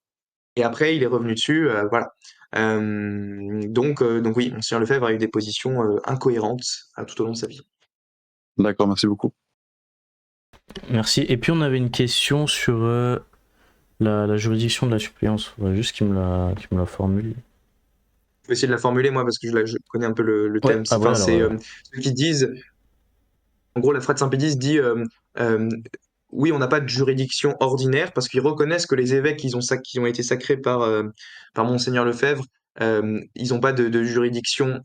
Et après, il est revenu dessus. Voilà. Donc oui, Monseigneur Lefebvre a eu des positions incohérentes tout au long de sa vie. D'accord, merci beaucoup. Merci. Et puis on avait une question sur la juridiction de la suppléance. Faudrait juste qu'il me la formule. Je vais essayer de la formuler moi parce que je connais un peu le Ouais, thème. ah ouais, C'est alors, ceux qui disent, en gros, la Frate Saint-Pédis dit euh, oui, on n'a pas de juridiction ordinaire parce qu'ils reconnaissent que les évêques qui ont été sacrés par Monseigneur Lefebvre, ils n'ont pas de juridiction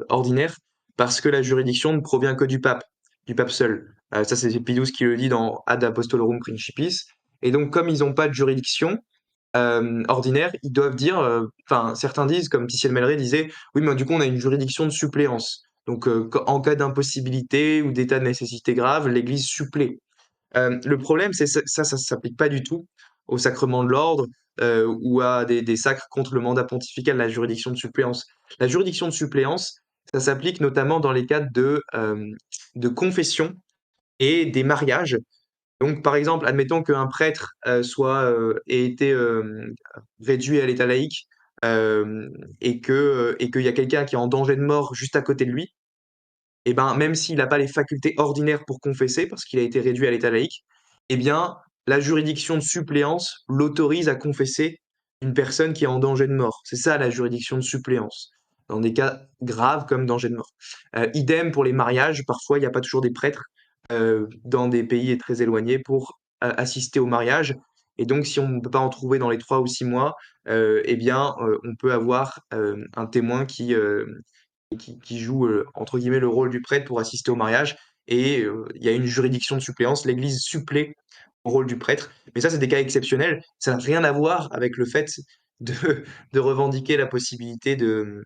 ordinaire parce que la juridiction ne provient que du pape seul. Ça, c'est Pie XII qui le dit dans Ad Apostolorum Principis. Et donc, comme ils n'ont pas de juridiction, ordinaire, ils doivent dire, enfin certains disent, comme Titiel Melleret disait, oui mais du coup on a une juridiction de suppléance. Donc en cas d'impossibilité ou d'état de nécessité grave, l'Église supplée. Le problème c'est ça s'applique pas du tout au sacrement de l'ordre ou à des sacres contre le mandat pontifical, la juridiction de suppléance. La juridiction de suppléance, ça s'applique notamment dans les cas de confession et des mariages. Donc, par exemple, admettons qu'un prêtre ait été réduit à l'état laïque et qu'il y a quelqu'un qui est en danger de mort juste à côté de lui, et ben, même s'il n'a pas les facultés ordinaires pour confesser, parce qu'il a été réduit à l'état laïque, eh bien, la juridiction de suppléance l'autorise à confesser une personne qui est en danger de mort. C'est ça la juridiction de suppléance, dans des cas graves comme danger de mort. Idem pour les mariages, parfois il n'y a pas toujours des prêtres dans des pays très éloignés pour assister au mariage. Et donc, si on ne peut pas en trouver dans les 3 ou 6 mois, eh bien, on peut avoir un témoin qui joue entre guillemets le rôle du prêtre pour assister au mariage. Et il y a une juridiction de suppléance, l'Église supplée au rôle du prêtre. Mais ça, c'est des cas exceptionnels. Ça n'a rien à voir avec le fait de, de revendiquer la possibilité de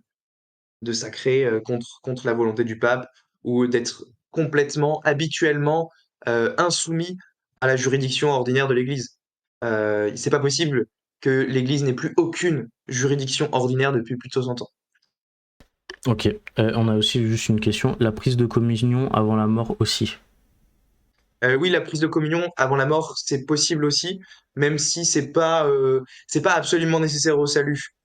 sacrer contre la volonté du pape ou d'être complètement, habituellement insoumis à la juridiction ordinaire de l'Église. C'est pas possible que l'Église n'ait plus aucune juridiction ordinaire depuis plus de 60 ans. Ok, on a aussi juste une question. La prise de communion avant la mort aussi. Oui, la prise de communion avant la mort, c'est possible aussi, même si c'est pas absolument nécessaire au salut.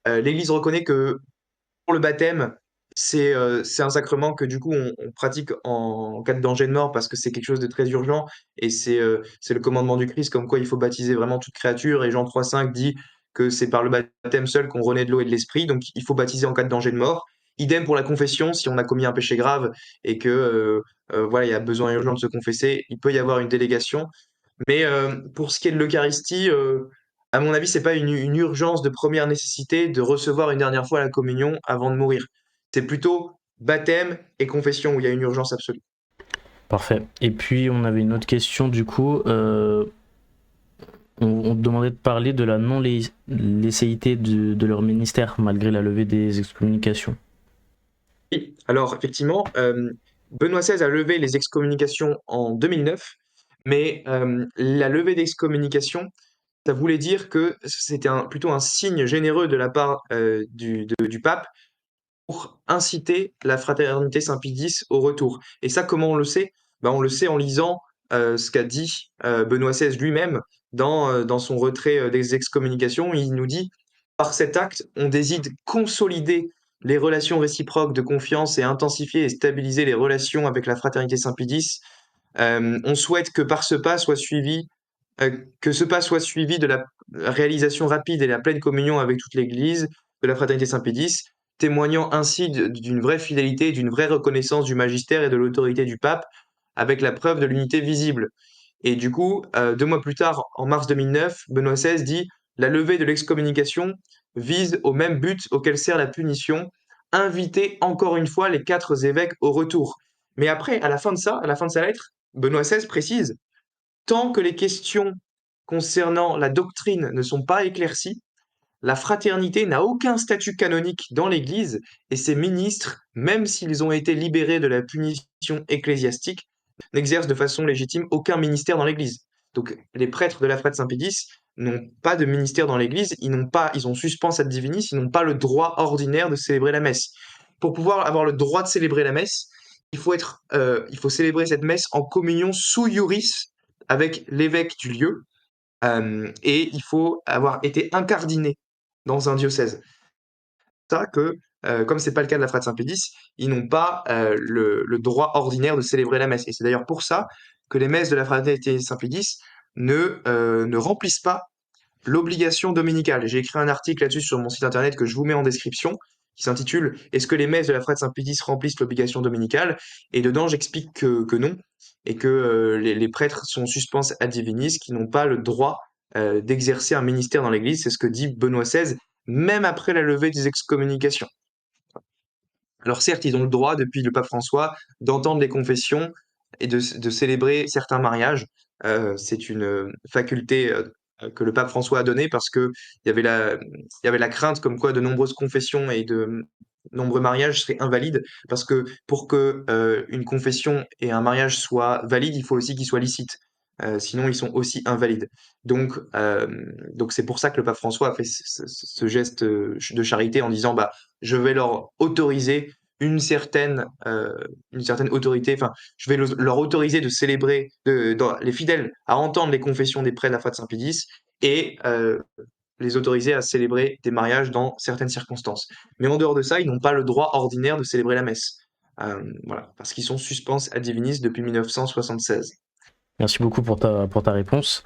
L'Église reconnaît que pour le baptême, c'est un sacrement que du coup on pratique en cas de danger de mort parce que c'est quelque chose de très urgent et c'est le commandement du Christ comme quoi il faut baptiser vraiment toute créature et Jean 3,5 dit que c'est par le baptême seul qu'on renaît de l'eau et de l'esprit, donc il faut baptiser en cas de danger de mort. Idem pour la confession, si on a commis un péché grave et que voilà, il y a besoin urgent de se confesser, il peut y avoir une délégation. Mais pour ce qui est de l'Eucharistie, à mon avis, c'est pas une urgence de première nécessité de recevoir une dernière fois la communion avant de mourir. C'est plutôt baptême et confession où il y a une urgence absolue. Parfait. Et puis on avait une autre question du coup. On te demandait de parler de la non-licéité de leur ministère malgré la levée des excommunications. Oui, alors effectivement, Benoît XVI a levé les excommunications en 2009, mais la levée d'excommunication, ça voulait dire que c'était plutôt un signe généreux de la part du pape pour inciter la fraternité Saint-Pie X au retour. Et ça, comment on le sait? Ben, on le sait en lisant ce qu'a dit Benoît XVI lui-même dans son retrait des excommunications. Il nous dit, par cet acte, on décide consolider les relations réciproques de confiance et intensifier et stabiliser les relations avec la fraternité Saint-Pie X. On souhaite que par ce pas soit suivi que ce pas soit suivi de la réalisation rapide et la pleine communion avec toute l'Église de la fraternité Saint-Pie X, témoignant ainsi d'une vraie fidélité, d'une vraie reconnaissance du magistère et de l'autorité du pape, avec la preuve de l'unité visible. Et du coup, 2 mois plus tard, en mars 2009, Benoît XVI dit la levée de l'excommunication vise au même but auquel sert la punition, inviter encore une fois les 4 évêques au retour. Mais après, à la fin de ça, à la fin de sa lettre, Benoît XVI précise tant que les questions concernant la doctrine ne sont pas éclaircies, la fraternité n'a aucun statut canonique dans l'Église et ses ministres, même s'ils ont été libérés de la punition ecclésiastique, n'exercent de façon légitime aucun ministère dans l'Église. Donc les prêtres de la Frate Saint-Pédis n'ont pas de ministère dans l'Église, ils ont suspens ad divinis, ils n'ont pas le droit ordinaire de célébrer la messe. Pour pouvoir avoir le droit de célébrer la messe, il faut célébrer cette messe en communion sous iuris avec l'évêque du lieu, et il faut avoir été incardiné dans un diocèse. C'est ça que, comme c'est pas le cas de la Frate Saint-Pédis, ils n'ont pas le droit ordinaire de célébrer la messe. Et c'est d'ailleurs pour ça que les messes de la Fraternité Saint-Pédis ne remplissent pas l'obligation dominicale. J'ai écrit un article là-dessus sur mon site internet que je vous mets en description, qui s'intitule Est-ce que les messes de la Frate Saint-Pédis remplissent l'obligation dominicale? Et dedans, j'explique que non, et que les prêtres sont suspens ad divinis, qui n'ont pas le droit d'exercer un ministère dans l'Église. C'est ce que dit Benoît XVI, même après la levée des excommunications. Alors certes, ils ont le droit, depuis le pape François, d'entendre les confessions et de célébrer certains mariages. C'est une faculté que le pape François a donnée parce que il y avait la crainte comme quoi de nombreuses confessions et de nombreux mariages seraient invalides, parce que pour que une confession et un mariage soient valides, il faut aussi qu'ils soient licites. Sinon, ils sont aussi invalides. Donc c'est pour ça que le pape François a fait ce geste de charité en disant, bah, je vais leur autoriser une certaine, une certaine autorité, enfin, je vais leur autoriser de célébrer, les fidèles à entendre les confessions des prêtres de la foi de Saint-Pédis et les autoriser à célébrer des mariages dans certaines circonstances. Mais en dehors de ça, ils n'ont pas le droit ordinaire de célébrer la messe. Voilà, parce qu'ils sont suspens ad divinis depuis 1976. Merci beaucoup pour ta réponse.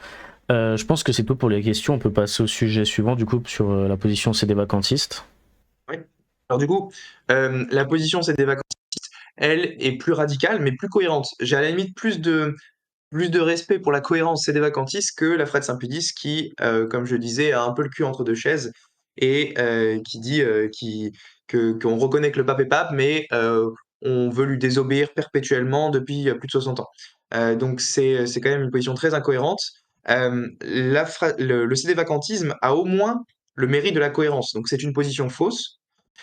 Je pense que c'est tout pour les questions. On peut passer au sujet suivant, du coup, sur la position sédévacantiste. Oui. Alors du coup, la position sédévacantiste, elle, est plus radicale, mais plus cohérente. J'ai à la limite plus de respect pour la cohérence sédévacantiste que la Fred Saint-Pédis qui, comme je disais, a un peu le cul entre deux chaises et qui dit qu'on reconnaît que le pape est pape, mais on veut lui désobéir perpétuellement depuis plus de 60 ans. Donc c'est quand même une position très incohérente. Le sédévacantisme a au moins le mérite de la cohérence. Donc c'est une position fausse,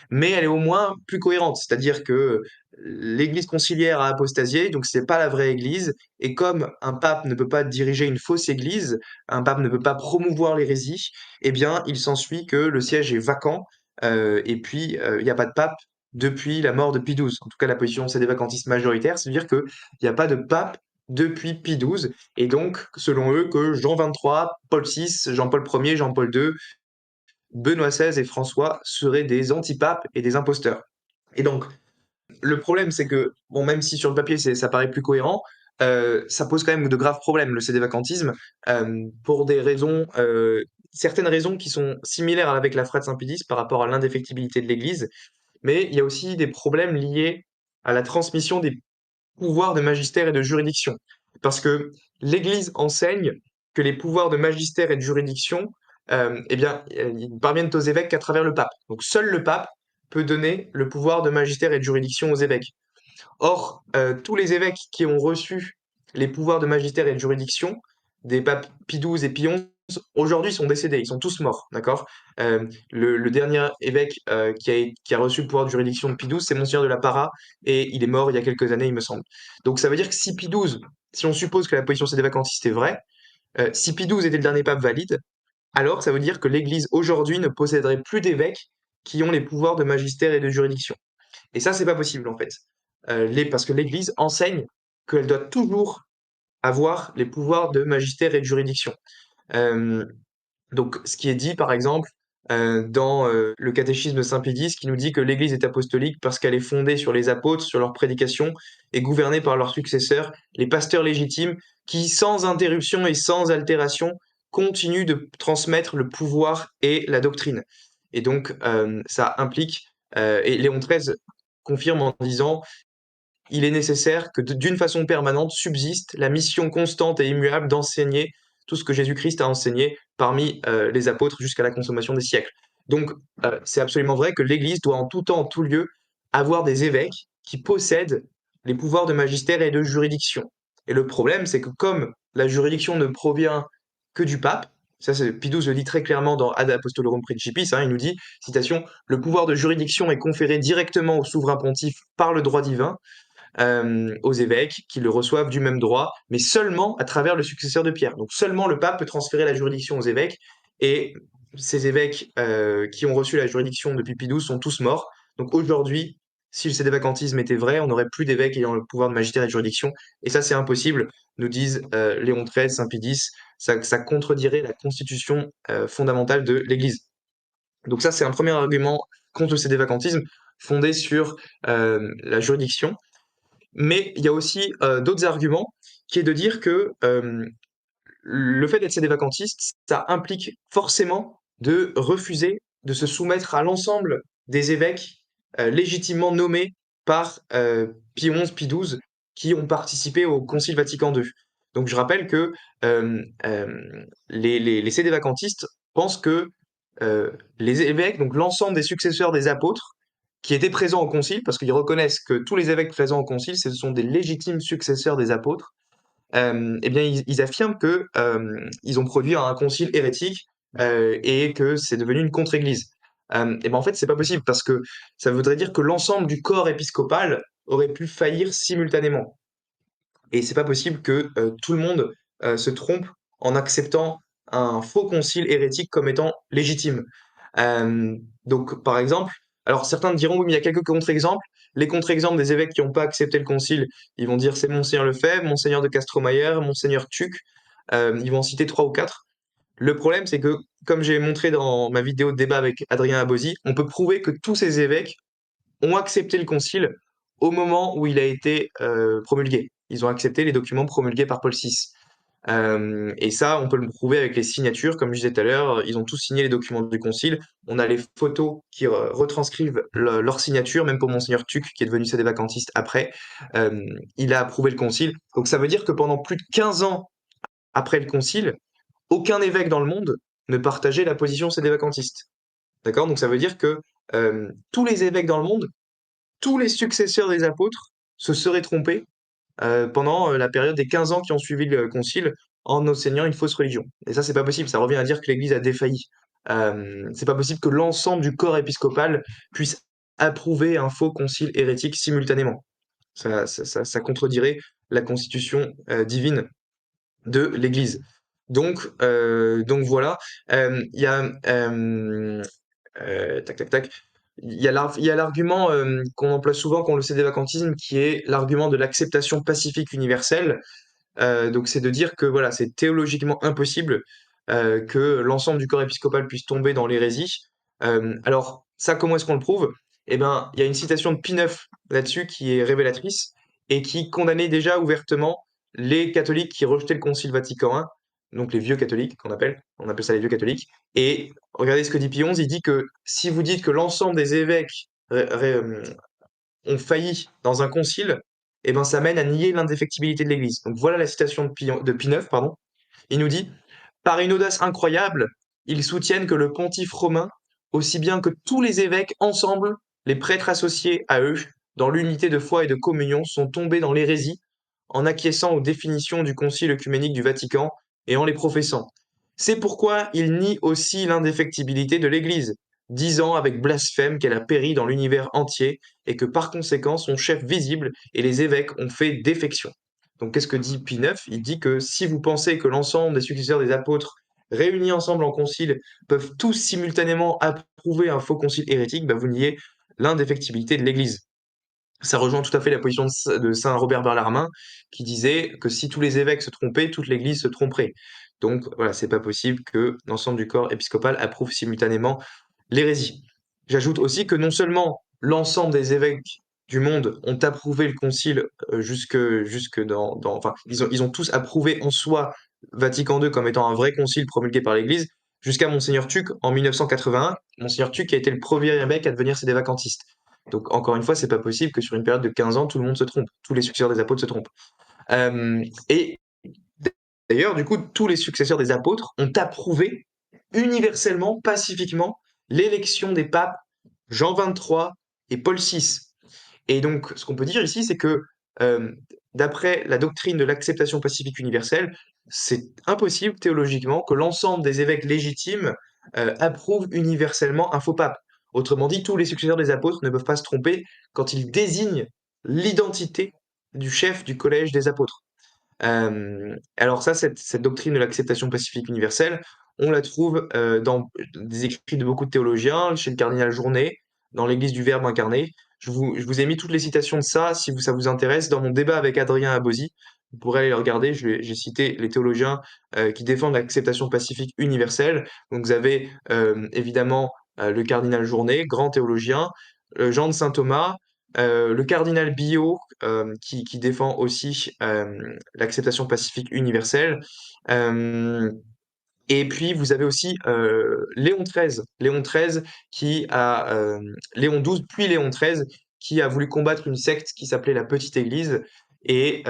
mais elle est au moins plus cohérente. C'est-à-dire que l'Église conciliaire a apostasié, donc c'est pas la vraie Église. Et comme un pape ne peut pas diriger une fausse Église, un pape ne peut pas promouvoir l'hérésie, eh bien, il s'ensuit que le siège est vacant. Et puis, il n'y a pas de pape depuis la mort de Pie XII. En tout cas, la position sédévacantiste majoritaire, c'est-à-dire qu'il n'y a pas de pape depuis Pie XII. Et donc, selon eux, que Jean XXIII, Paul VI, Jean-Paul Ier, Jean-Paul II, Benoît XVI et François seraient des antipapes et des imposteurs. Et donc, le problème, c'est que, bon, même si sur le papier, ça paraît plus cohérent, ça pose quand même de graves problèmes, le sédévacantisme, pour des raisons, certaines raisons qui sont similaires avec la Frat Saint-Pédis par rapport à l'indéfectibilité de l'Église, mais il y a aussi des problèmes liés à la transmission des pouvoirs de magistère et de juridiction. Parce que l'Église enseigne que les pouvoirs de magistère et de juridiction, eh bien, ils parviennent aux évêques qu'à travers le pape. Donc seul le pape peut donner le pouvoir de magistère et de juridiction aux évêques. Or, tous les évêques qui ont reçu les pouvoirs de magistère et de juridiction, des papes Pie XII et Pie XI, aujourd'hui sont décédés, ils sont tous morts, d'accord. Le dernier évêque qui a reçu le pouvoir de juridiction de Pie XII, c'est Monseigneur de la Para, et il est mort il y a quelques années, il me semble. Donc ça veut dire que si Pie XII, si on suppose que la position sédévacantiste est vraie, si Pie XII était le dernier pape valide, alors ça veut dire que l'Église aujourd'hui ne posséderait plus d'évêques qui ont les pouvoirs de magistère et de juridiction. Et ça, c'est pas possible en fait. Parce que l'Église enseigne qu'elle doit toujours avoir les pouvoirs de magistère et de juridiction. Euh, donc, ce qui est dit, par exemple, dans le catéchisme de Saint-Pédis, qui nous dit que l'Église est apostolique parce qu'elle est fondée sur les apôtres, sur leur prédication, et gouvernée par leurs successeurs, les pasteurs légitimes, qui, sans interruption et sans altération, continuent de transmettre le pouvoir et la doctrine. Et donc, ça implique, et Léon XIII confirme en disant il est nécessaire que d'une façon permanente subsiste la mission constante et immuable d'enseigner tout ce que Jésus-Christ a enseigné parmi les apôtres jusqu'à la consommation des siècles. Donc, c'est absolument vrai que l'Église doit en tout temps, en tout lieu, avoir des évêques qui possèdent les pouvoirs de magistère et de juridiction. Et le problème, c'est que comme la juridiction ne provient que du pape, ça, Pie XII le dit très clairement dans Ad Apostolorum Principis, il nous dit, citation, le pouvoir de juridiction est conféré directement au souverain pontife par le droit divin, aux évêques qui le reçoivent du même droit, mais seulement à travers le successeur de Pierre. Donc seulement le pape peut transférer la juridiction aux évêques, et ces évêques qui ont reçu la juridiction depuis Pie XII sont tous morts. Donc aujourd'hui, si le sédévacantisme était vrai, on n'aurait plus d'évêques ayant le pouvoir de magistère et de juridiction, et ça c'est impossible, nous disent Léon XIII, Saint Pie X, ça contredirait la constitution fondamentale de l'Église. Donc ça c'est un premier argument contre le sédévacantisme, fondé sur la juridiction. Mais il y a aussi d'autres arguments, qui est de dire que le fait d'être sédévacantiste, ça implique forcément de refuser de se soumettre à l'ensemble des évêques légitimement nommés par Pie XI, Pie XII, qui ont participé au Concile Vatican II. Donc je rappelle que les sédévacantistes pensent que les évêques, donc l'ensemble des successeurs des apôtres, qui étaient présents au concile, parce qu'ils reconnaissent que tous les évêques présents au concile, ce sont des légitimes successeurs des apôtres, eh bien, ils affirment que ils ont produit un concile hérétique et que c'est devenu une contre-église. Et ben en fait, c'est pas possible parce que ça voudrait dire que l'ensemble du corps épiscopal aurait pu faillir simultanément. Et c'est pas possible que tout le monde se trompe en acceptant un faux concile hérétique comme étant légitime. Donc, par exemple, alors certains diront, oui, mais il y a quelques contre-exemples. Les contre-exemples des évêques qui n'ont pas accepté le concile, ils vont dire c'est Monseigneur Lefebvre, Monseigneur de Castromayer, Monseigneur Tuc. Ils vont en citer trois ou quatre. Le problème, c'est que, comme j'ai montré dans ma vidéo de débat avec Adrien Abosi, on peut prouver que tous ces évêques ont accepté le concile au moment où il a été promulgué. Ils ont accepté les documents promulgués par Paul VI. Et ça, on peut le prouver avec les signatures. Comme je disais tout à l'heure, ils ont tous signé les documents du concile. On a les photos qui retranscrivent leur signature, même pour Monseigneur Tuc, qui est devenu sédévacantiste après. Il a approuvé le concile. Donc ça veut dire que pendant plus de 15 ans après le concile, aucun évêque dans le monde ne partageait la position sédévacantiste. D'accord? Donc ça veut dire que tous les évêques dans le monde, tous les successeurs des apôtres se seraient trompés pendant la période des 15 ans qui ont suivi le concile en enseignant une fausse religion. Et ça, c'est pas possible. Ça revient à dire que l'Église a défailli. C'est pas possible que l'ensemble du corps épiscopal puisse approuver un faux concile hérétique simultanément. Ça contredirait la constitution divine de l'Église. Donc voilà. Il y a tac tac tac. Il y a l'argument qu'on emploie souvent quand on le sait des vacantismes, qui est l'argument de l'acceptation pacifique universelle. Donc c'est de dire que voilà, c'est théologiquement impossible que l'ensemble du corps épiscopal puisse tomber dans l'hérésie. Alors ça, comment est-ce qu'on le prouve? Eh ben, il y a une citation de Pie IX là-dessus qui est révélatrice et qui condamnait déjà ouvertement les catholiques qui rejetaient le Concile Vatican I, donc les vieux catholiques on appelle ça les vieux catholiques. Et regardez ce que dit Pie XI, il dit que si vous dites que l'ensemble des évêques ont failli dans un concile, eh ben, ça mène à nier l'indéfectibilité de l'Église. Donc voilà la citation de Pie IX, pardon. Il nous dit, par une audace incroyable, ils soutiennent que le pontife romain, aussi bien que tous les évêques ensemble, les prêtres associés à eux, dans l'unité de foi et de communion, sont tombés dans l'hérésie en acquiesçant aux définitions du Concile œcuménique du Vatican et en les professant. C'est pourquoi ils nient aussi l'indéfectibilité de l'Église, disant avec blasphème qu'elle a péri dans l'univers entier et que par conséquent son chef visible et les évêques ont fait défection. Donc qu'est-ce que dit Pie IX? Il dit que si vous pensez que l'ensemble des successeurs des apôtres réunis ensemble en concile peuvent tous simultanément approuver un faux concile hérétique, bah vous niez l'indéfectibilité de l'Église. Ça rejoint tout à fait la position de saint Robert Bellarmin qui disait que si tous les évêques se trompaient, toute l'Église se tromperait. Donc voilà, c'est pas possible que l'ensemble du corps épiscopal approuve simultanément l'hérésie. J'ajoute aussi que non seulement l'ensemble des évêques du monde ont approuvé le concile jusque enfin, ils ont tous approuvé en soi Vatican II comme étant un vrai concile promulgué par l'Église, jusqu'à Monseigneur Tuc en 1981. Monseigneur Tuc a été le premier évêque à devenir sédévacantiste. Donc, encore une fois, c'est pas possible que sur une période de 15 ans, tout le monde se trompe, tous les successeurs des apôtres se trompent. Et d'ailleurs, du coup, tous les successeurs des apôtres ont approuvé universellement, pacifiquement, l'élection des papes Jean XXIII et Paul VI. Et donc, ce qu'on peut dire ici, c'est que d'après la doctrine de l'acceptation pacifique universelle, c'est impossible théologiquement que l'ensemble des évêques légitimes approuvent universellement un faux pape. Autrement dit, tous les successeurs des apôtres ne peuvent pas se tromper quand ils désignent l'identité du chef du collège des apôtres. Alors ça, cette doctrine de l'acceptation pacifique universelle, on la trouve dans des écrits de beaucoup de théologiens, chez le cardinal Journet, dans l'Église du Verbe incarné. Je vous ai mis toutes les citations de ça, si ça vous intéresse, dans mon débat avec Adrien Abosi. Vous pourrez aller le regarder, j'ai cité les théologiens qui défendent l'acceptation pacifique universelle. Donc vous avez évidemment le cardinal Journet, grand théologien, Jean de Saint-Thomas, le cardinal Biot, qui défend aussi l'acceptation pacifique universelle. Et puis vous avez aussi Léon XIII, Léon XII puis Léon XIII qui a voulu combattre une secte qui s'appelait la Petite Église. Et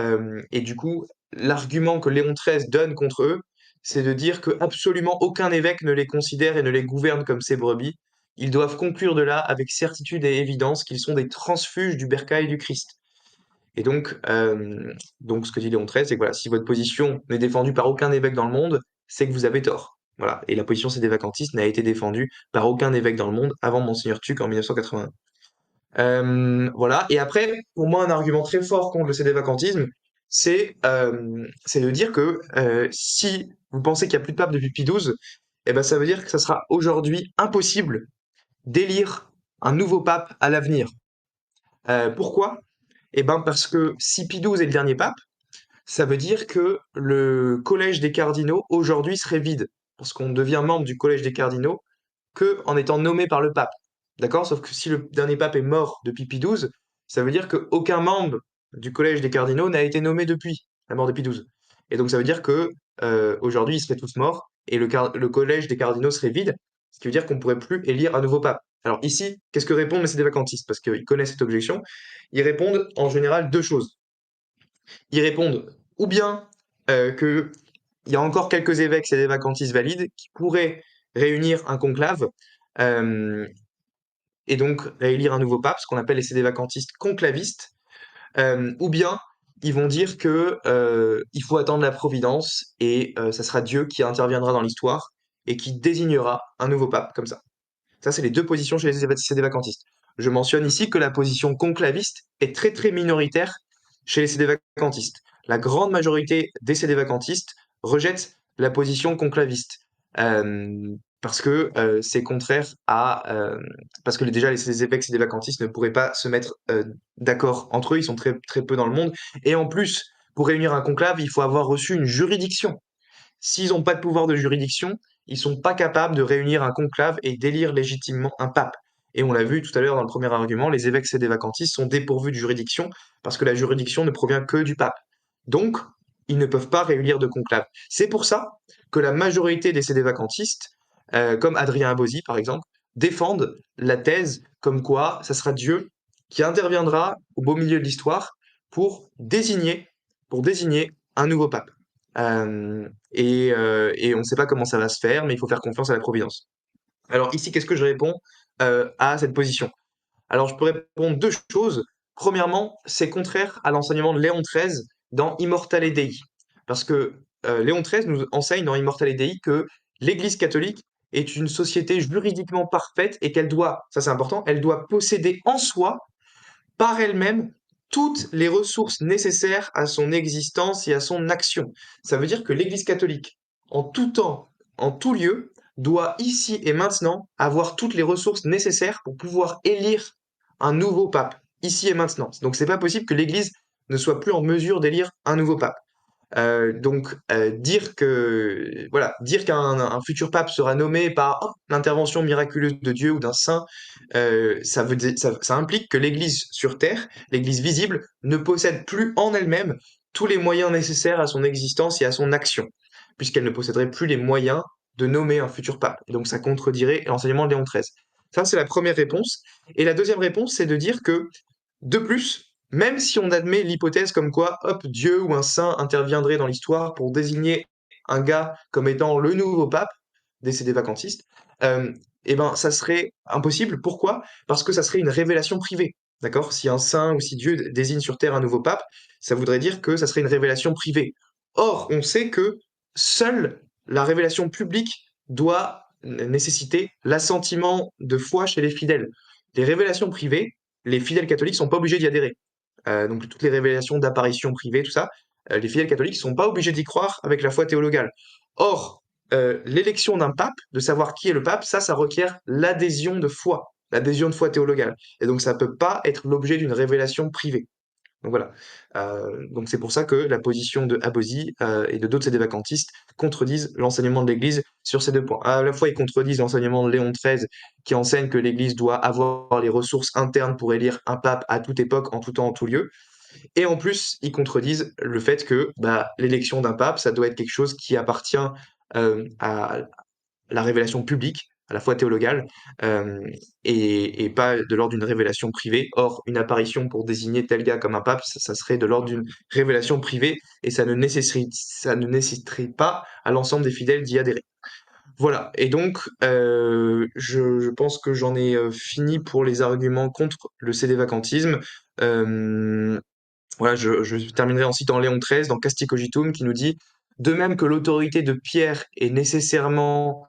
du coup, l'argument que Léon XIII donne contre eux, c'est de dire que absolument aucun évêque ne les considère et ne les gouverne comme ses brebis. Ils doivent conclure de là avec certitude et évidence qu'ils sont des transfuges du bercail du Christ. Et donc ce que dit Léon XIII, c'est que voilà, si votre position n'est défendue par aucun évêque dans le monde, c'est que vous avez tort. Voilà. Et la position sédévacantiste n'a été défendue par aucun évêque dans le monde avant Monseigneur Tuc en 1981. Voilà. Et après, pour moi, un argument très fort contre le sédévacantisme, c'est de dire que si vous pensez qu'il n'y a plus de pape depuis Pie XII, eh ben, ça veut dire que ça sera aujourd'hui impossible d'élire un nouveau pape à l'avenir. Pourquoi? Eh ben parce que si Pie XII est le dernier pape, ça veut dire que le collège des cardinaux aujourd'hui serait vide. lorsqu'on devient membre du collège des cardinaux que en étant nommé par le pape. D'accord? Sauf que si le dernier pape est mort depuis Pie XII, ça veut dire qu'aucun membre du collège des cardinaux n'a été nommé depuis la mort de Pie XII. Et donc ça veut dire que aujourd'hui, ils seraient tous morts et le collège des cardinaux serait vide, ce qui veut dire qu'on ne pourrait plus élire un nouveau pape. Alors ici, qu'est-ce que répondent les sédévacantistes? Parce qu'ils connaissent cette objection. Ils répondent en général deux choses. Ils répondent ou bien qu'il y a encore quelques évêques sédévacantistes valides qui pourraient réunir un conclave et donc réélire un nouveau pape, ce qu'on appelle les sédévacantistes conclavistes, ou bien ils vont dire que il faut attendre la providence et ça sera Dieu qui interviendra dans l'histoire et qui désignera un nouveau pape comme ça. Ça, c'est les deux positions chez les sédévacantistes. Je mentionne ici que la position conclaviste est très très minoritaire chez les sédévacantistes. La grande majorité des sédévacantistes rejettent la position conclaviste parce que c'est contraire à parce que déjà les évêques sédévacantistes ne pourraient pas se mettre d'accord entre eux, ils sont très très peu dans le monde, et en plus pour réunir un conclave, il faut avoir reçu une juridiction. S'ils n'ont pas de pouvoir de juridiction, ils sont pas capables de réunir un conclave et d'élire légitimement un pape. Et on l'a vu tout à l'heure dans le premier argument, les évêques sédévacantistes sont dépourvus de juridiction parce que la juridiction ne provient que du pape. Donc, ils ne peuvent pas réunir de conclave. C'est pour ça que la majorité des sédévacantistes, comme Adrien Abosi par exemple, défendent la thèse comme quoi ça sera Dieu qui interviendra au beau milieu de l'histoire pour désigner un nouveau pape. Et on ne sait pas comment ça va se faire, mais il faut faire confiance à la providence. Alors ici, qu'est-ce que je réponds à cette position? Alors je peux répondre deux choses. Premièrement, c'est contraire à l'enseignement de Léon XIII dans Immortale Dei. Parce que Léon XIII nous enseigne dans Immortale Dei que l'Église catholique est une société juridiquement parfaite et qu'elle doit, ça c'est important, elle doit posséder en soi par elle-même toutes les ressources nécessaires à son existence et à son action. Ça veut dire que l'Église catholique, en tout temps, en tout lieu, doit ici et maintenant avoir toutes les ressources nécessaires pour pouvoir élire un nouveau pape, ici et maintenant. Donc c'est pas possible que l'Église ne soit plus en mesure d'élire un nouveau pape. Dire que voilà, dire qu'un futur pape sera nommé par l'intervention miraculeuse de Dieu ou d'un saint, ça implique que l'Église sur terre, l'Église visible, ne possède plus en elle-même tous les moyens nécessaires à son existence et à son action, puisqu'elle ne posséderait plus les moyens de nommer un futur pape. Et donc ça contredirait l'enseignement de Léon XIII. Ça, c'est la première réponse. Et la deuxième réponse, c'est de dire que de plus, même si on admet l'hypothèse comme quoi, hop, Dieu ou un saint interviendrait dans l'histoire pour désigner un gars comme étant le nouveau pape, décédé vacantistes, eh ben, ça serait impossible. Pourquoi? Parce que ça serait une révélation privée. D'accord? Si un saint ou si Dieu désigne sur terre un nouveau pape, ça voudrait dire que ça serait une révélation privée. Or, on sait que seule la révélation publique doit nécessiter l'assentiment de foi chez les fidèles. Les révélations privées, les fidèles catholiques sont pas obligés d'y adhérer. Donc toutes les révélations d'apparitions privées, tout ça, les fidèles catholiques sont pas obligés d'y croire avec la foi théologale. Or, l'élection d'un pape, de savoir qui est le pape, ça requiert l'adhésion de foi théologale. Et donc ça peut pas être l'objet d'une révélation privée. Donc voilà. Donc c'est pour ça que la position de Abosi et de d'autres sédévacantistes contredisent l'enseignement de l'Église sur ces deux points. À la fois, ils contredisent l'enseignement de Léon XIII qui enseigne que l'Église doit avoir les ressources internes pour élire un pape à toute époque, en tout temps, en tout lieu. Et en plus, ils contredisent le fait que l'élection d'un pape, ça doit être quelque chose qui appartient à la révélation publique, à la fois théologale, et pas de l'ordre d'une révélation privée. Or, une apparition pour désigner tel gars comme un pape, ça serait de l'ordre d'une révélation privée, et ça ne nécessiterait pas à l'ensemble des fidèles d'y adhérer. Voilà, et donc je pense que j'en ai fini pour les arguments contre le sédévacantisme. Voilà, je terminerai en citant Léon XIII dans Casti Cogitum qui nous dit: de même que l'autorité de Pierre est nécessairement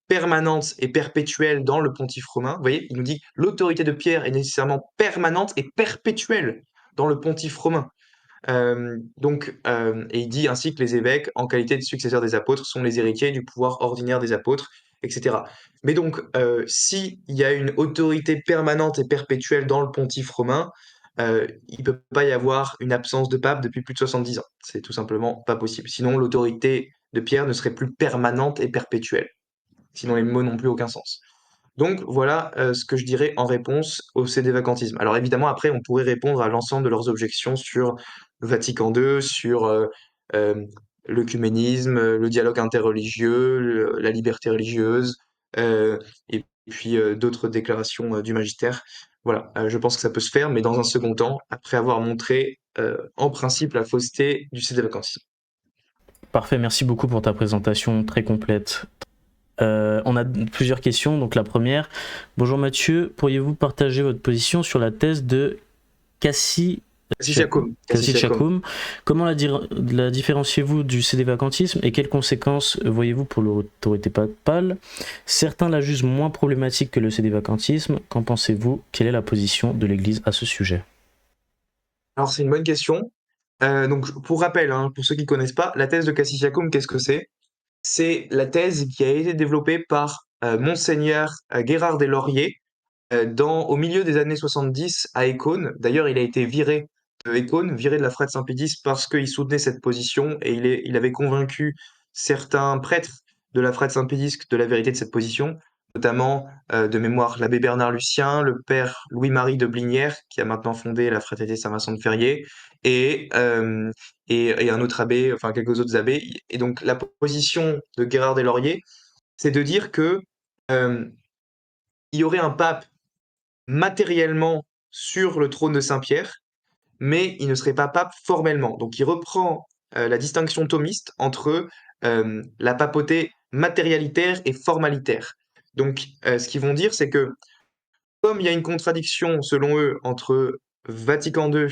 permanente et perpétuelle dans le pontife romain. Vous voyez, il nous dit l'autorité de Pierre est nécessairement permanente et perpétuelle dans le pontife romain. Et il dit ainsi que les évêques, en qualité de successeurs des apôtres, sont les héritiers du pouvoir ordinaire des apôtres, etc. Mais donc, s'il y a une autorité permanente et perpétuelle dans le pontife romain, il ne peut pas y avoir une absence de pape depuis plus de 70 ans. C'est tout simplement pas possible. Sinon, l'autorité de Pierre ne serait plus permanente et perpétuelle. Sinon, les mots n'ont plus aucun sens. Donc voilà ce que je dirais en réponse au sédévacantisme. Alors évidemment, après, on pourrait répondre à l'ensemble de leurs objections sur le Vatican II, sur euh, l'œcuménisme, le dialogue interreligieux, la liberté religieuse, et puis d'autres déclarations du magistère. Voilà, je pense que ça peut se faire, mais dans un second temps, après avoir montré en principe la fausseté du sédévacantisme. Parfait, merci beaucoup pour ta présentation très complète. On a plusieurs questions. Donc la première, bonjour Mathieu, pourriez-vous partager votre position sur la thèse de Cassius-Chacôme. Cassius-Chacôme? Comment la différenciez-vous du sédévacantisme et quelles conséquences voyez-vous pour l'autorité papale? Certains la jugent moins problématique que le sédévacantisme. Qu'en pensez-vous? Quelle est la position de l'Église à ce sujet? Alors c'est une bonne question. Donc pour rappel, hein, pour ceux qui ne connaissent pas, la thèse de Cassius-Chacôme, qu'est-ce que c'est? C'est la thèse qui a été développée par Monseigneur Gérard des Lauriers au milieu des années 70 à Écône. D'ailleurs, il a été viré de Écône, viré de la Frate Saint-Pédis parce qu'il soutenait cette position et il avait convaincu certains prêtres de la Frate Saint-Pédis de la vérité de cette position, notamment de mémoire l'abbé Bernard Lucien, le père Louis-Marie de Blinière, qui a maintenant fondé la Fraternité Saint-Vincent de Ferrier, et, euh, et un autre abbé, enfin quelques autres abbés. Et donc la position de Gérard des Lauriers, c'est de dire que euh, il y aurait un pape matériellement sur le trône de Saint-Pierre, mais il ne serait pas pape formellement. Donc il reprend la distinction thomiste entre la papauté matérialitaire et formalitaire. Donc ce qu'ils vont dire, c'est que comme il y a une contradiction, selon eux, entre Vatican II,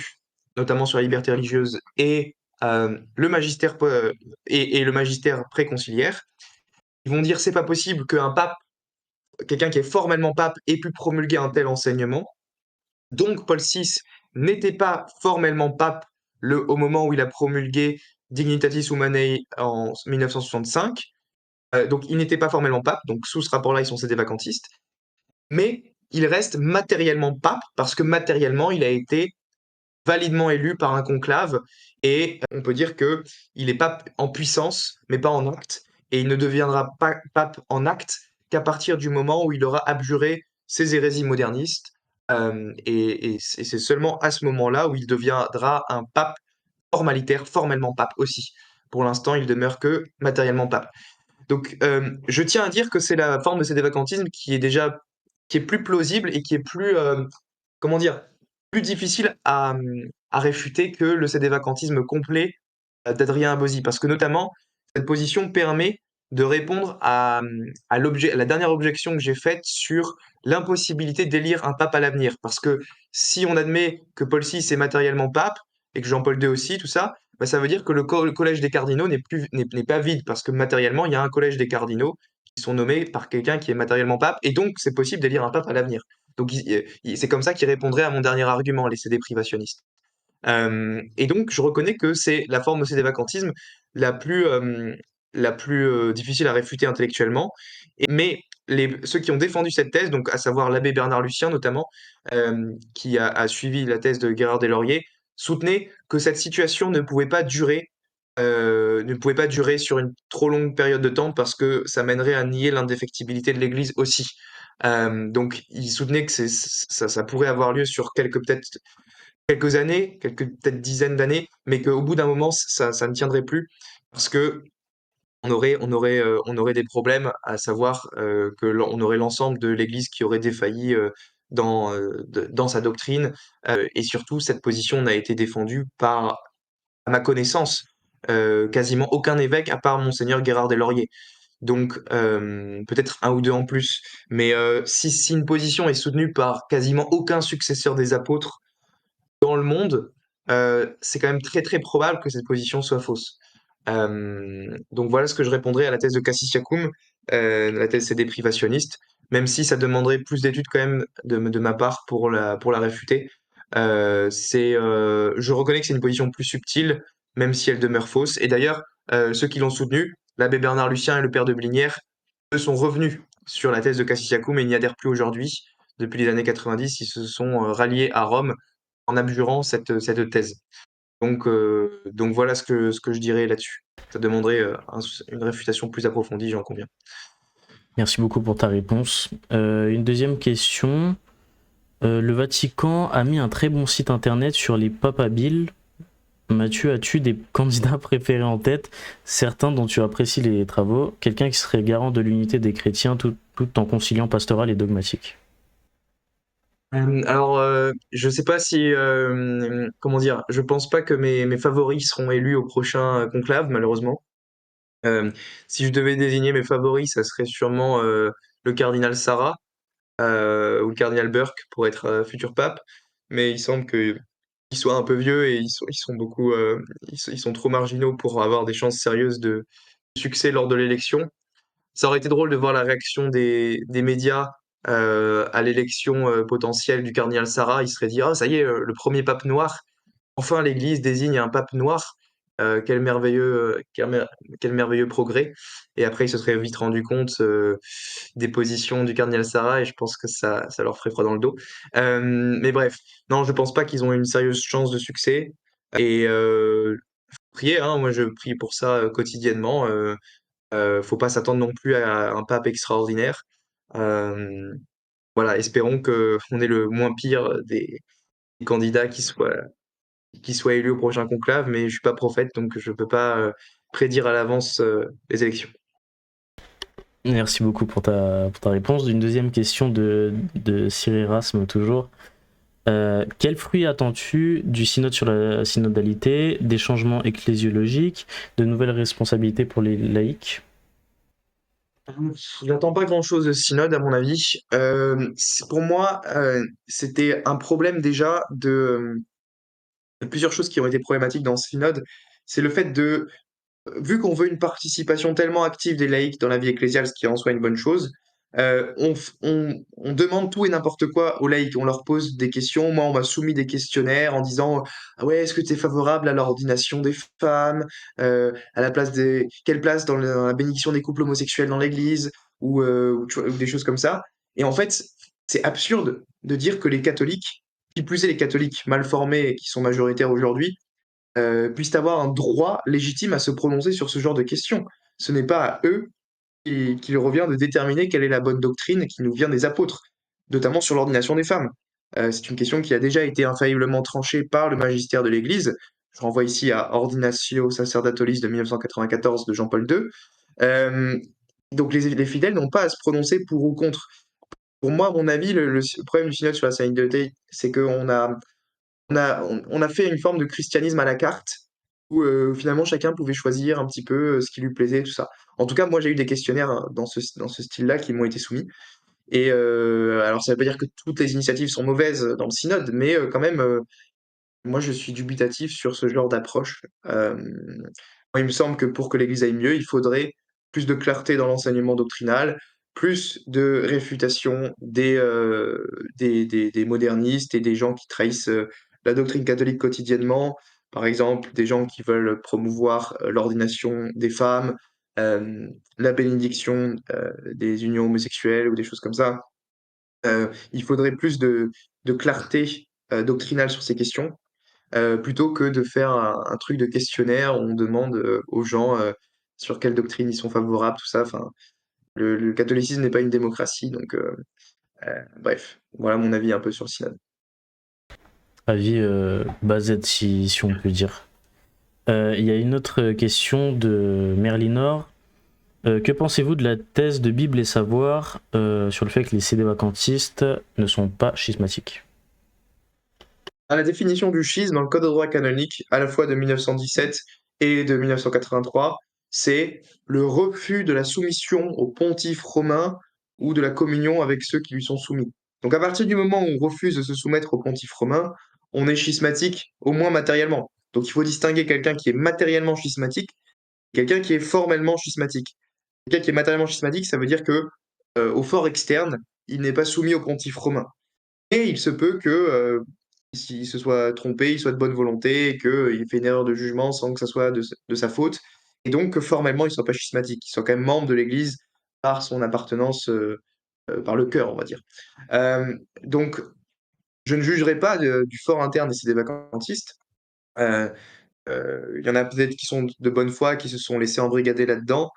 notamment sur la liberté religieuse, et le magistère et le magistère préconciliaire, ils vont dire c'est pas possible qu'un pape, quelqu'un qui est formellement pape, ait pu promulguer un tel enseignement. Donc Paul VI n'était pas formellement pape au moment où il a promulgué Dignitatis Humanae en 1965. Donc il n'était pas formellement pape, donc sous ce rapport-là, ils sont sédévacantistes. Mais il reste matériellement pape parce que matériellement, il a été validement élu par un conclave et on peut dire que il est pape en puissance, mais pas en acte. Et il ne deviendra pas pape en acte qu'à partir du moment où il aura abjuré ses hérésies modernistes. Et c'est seulement à ce moment-là où il deviendra un pape formalitaire, formellement pape aussi. Pour l'instant, il demeure que matériellement pape. Donc, je tiens à dire que c'est la forme de sédévacantisme qui est plus plausible et qui est plus, comment dire, plus difficile à réfuter que le sédévacantisme complet d'Adrien Abosi. Parce que notamment, cette position permet de répondre à la dernière objection que j'ai faite sur l'impossibilité d'élire un pape à l'avenir. Parce que si on admet que Paul VI est matériellement pape, et que Jean-Paul II aussi, tout ça, bah, ça veut dire que le collège des cardinaux n'est pas vide, parce que matériellement, il y a un collège des cardinaux qui sont nommés par quelqu'un qui est matériellement pape, et donc c'est possible d'élire un pape à l'avenir. Donc c'est comme ça qu'il répondrait à mon dernier argument, les CD privationnistes. Et donc je reconnais que c'est la forme de sédévacantisme la plus, difficile à réfuter intellectuellement. Mais ceux qui ont défendu cette thèse, donc à savoir l'abbé Bernard Lucien notamment, qui a suivi la thèse de Gérard Deslauriers, soutenaient que cette situation ne pouvait pas durer sur une trop longue période de temps parce que ça mènerait à nier l'indéfectibilité de l'Église aussi. Donc, il soutenait que ça pourrait avoir lieu sur peut-être quelques années, quelques peut-être dizaines d'années, mais qu'au bout d'un moment, ça ne tiendrait plus parce que on aurait des problèmes, à savoir on aurait l'ensemble de l'Église qui aurait défailli dans sa doctrine, et surtout cette position n'a été défendue par, à ma connaissance, quasiment aucun évêque à part Monseigneur Gérard des Lauriers. Donc peut-être un ou deux en plus, mais si une position est soutenue par quasiment aucun successeur des apôtres dans le monde, c'est quand même très très probable que cette position soit fausse. Donc voilà ce que je répondrais à la thèse de Cassius-Chacôme, la thèse CD privationniste, même si ça demanderait plus d'études quand même de ma part pour la réfuter. Je reconnais que c'est une position plus subtile, même si elle demeure fausse. Et d'ailleurs, ceux qui l'ont soutenu, l'abbé Bernard Lucien et le père de Blinière, eux sont revenus sur la thèse de Cassius-Chacôme et n'y adhèrent plus aujourd'hui. Depuis les années 90, ils se sont ralliés à Rome en abjurant cette thèse. Donc voilà ce que je dirais là-dessus. Ça demanderait une réfutation plus approfondie, j'en conviens. Merci beaucoup pour ta réponse. Une deuxième question. Le Vatican a mis un très bon site internet sur les papabiles. Mathieu, as-tu des candidats préférés en tête, certains dont tu apprécies les travaux, quelqu'un qui serait garant de l'unité des chrétiens tout en conciliant pastoral et dogmatique? Je sais pas si, comment dire, je pense pas que mes favoris seront élus au prochain conclave, malheureusement. Si je devais désigner mes favoris, ça serait sûrement le cardinal Sarah ou le cardinal Burke pour être futur pape. Mais il semble qu'ils soient un peu vieux et ils sont beaucoup, ils sont trop marginaux pour avoir des chances sérieuses de succès lors de l'élection. Ça aurait été drôle de voir la réaction des médias à l'élection potentielle du cardinal Sarah. Il serait dit, ah, ça y est, le premier pape noir. Enfin, l'Église désigne un pape noir. Quel merveilleux, quel merveilleux progrès. Et après, il se serait vite rendu compte des positions du cardinal Sarah et je pense que ça leur ferait froid dans le dos. Mais bref, non, je pense pas qu'ils ont une sérieuse chance de succès. Et prier, hein, moi je prie pour ça quotidiennement. Faut pas s'attendre non plus à un pape extraordinaire. Euh, voilà, espérons que on est le moins pire des candidats qui soient élus au prochain conclave, mais je suis pas prophète, donc je peux pas prédire à l'avance les élections. Merci beaucoup pour ta réponse. Une deuxième question de Sir Erasme toujours. Quel fruit attends-tu du synode sur la synodalité, des changements ecclésiologiques, de nouvelles responsabilités pour les laïcs? J'attends pas grand-chose de ce synode, à mon avis. Pour moi, c'était un problème déjà de plusieurs choses qui ont été problématiques dans ce synode. C'est le fait de vu qu'on veut une participation tellement active des laïcs dans la vie ecclésiale, ce qui est en soi une bonne chose, on demande tout et n'importe quoi aux laïcs. On leur pose des questions. Moi, on m'a soumis des questionnaires en disant ah ouais, est-ce que tu es favorable à l'ordination des femmes, à la place des quelle place dans la bénédiction des couples homosexuels dans l'Église ou des choses comme ça. Et en fait, c'est absurde de dire que les catholiques, qui plus est les catholiques mal formés qui sont majoritaires aujourd'hui, puissent avoir un droit légitime à se prononcer sur ce genre de questions. Ce n'est pas à eux qu'il revient de déterminer quelle est la bonne doctrine qui nous vient des apôtres, notamment sur l'ordination des femmes. C'est une question qui a déjà été infailliblement tranchée par le magistère de l'Église. Je renvoie ici à Ordinatio Sacerdatolis de 1994 de Jean-Paul II. Euh, donc les fidèles n'ont pas à se prononcer pour ou contre. Pour moi, à mon avis, le problème du synode sur la sainteté, c'est on a fait une forme de christianisme à la carte où finalement chacun pouvait choisir un petit peu ce qui lui plaisait, tout ça. En tout cas, moi j'ai eu des questionnaires dans ce style-là qui m'ont été soumis. Et alors ça veut pas dire que toutes les initiatives sont mauvaises dans le synode, mais quand même, moi je suis dubitatif sur ce genre d'approche. Moi, il me semble que pour que l'Église aille mieux, il faudrait plus de clarté dans l'enseignement doctrinal, plus de réfutation des modernistes et des gens qui trahissent la doctrine catholique quotidiennement. Par exemple, des gens qui veulent promouvoir l'ordination des femmes, la bénédiction des unions homosexuelles ou des choses comme ça. Il faudrait plus de clarté doctrinale sur ces questions plutôt que de faire un truc de questionnaire où on demande aux gens sur quelle doctrine ils sont favorables, tout ça. Enfin, le catholicisme n'est pas une démocratie, donc bref, voilà mon avis un peu sur le synode. Avis basé si on peut dire. Il y a une autre question de Merlinor. Que pensez-vous de la thèse de Bible et Savoir sur le fait que les CD-vacantistes ne sont pas schismatiques? À la définition du schisme dans le Code de droit canonique, à la fois de 1917 et de 1983, c'est le refus de la soumission au pontife romain ou de la communion avec ceux qui lui sont soumis. Donc à partir du moment où on refuse de se soumettre au pontife romain, on est schismatique, au moins matériellement. Donc il faut distinguer quelqu'un qui est matériellement schismatique et quelqu'un qui est formellement schismatique. Quelqu'un qui est matériellement schismatique, ça veut dire que au fort externe, il n'est pas soumis au pontife romain. Et il se peut que s'il se soit trompé, il soit de bonne volonté, et qu'il fait une erreur de jugement sans que ça soit de sa faute, et donc que formellement il ne soit pas schismatique, qu'il soit quand même membre de l'Église par son appartenance, par le cœur, on va dire. Donc, je ne jugerai pas du fort interne des vacantistes, Euh, il y en a peut-être qui sont de bonne foi, qui se sont laissés embrigader là-dedans,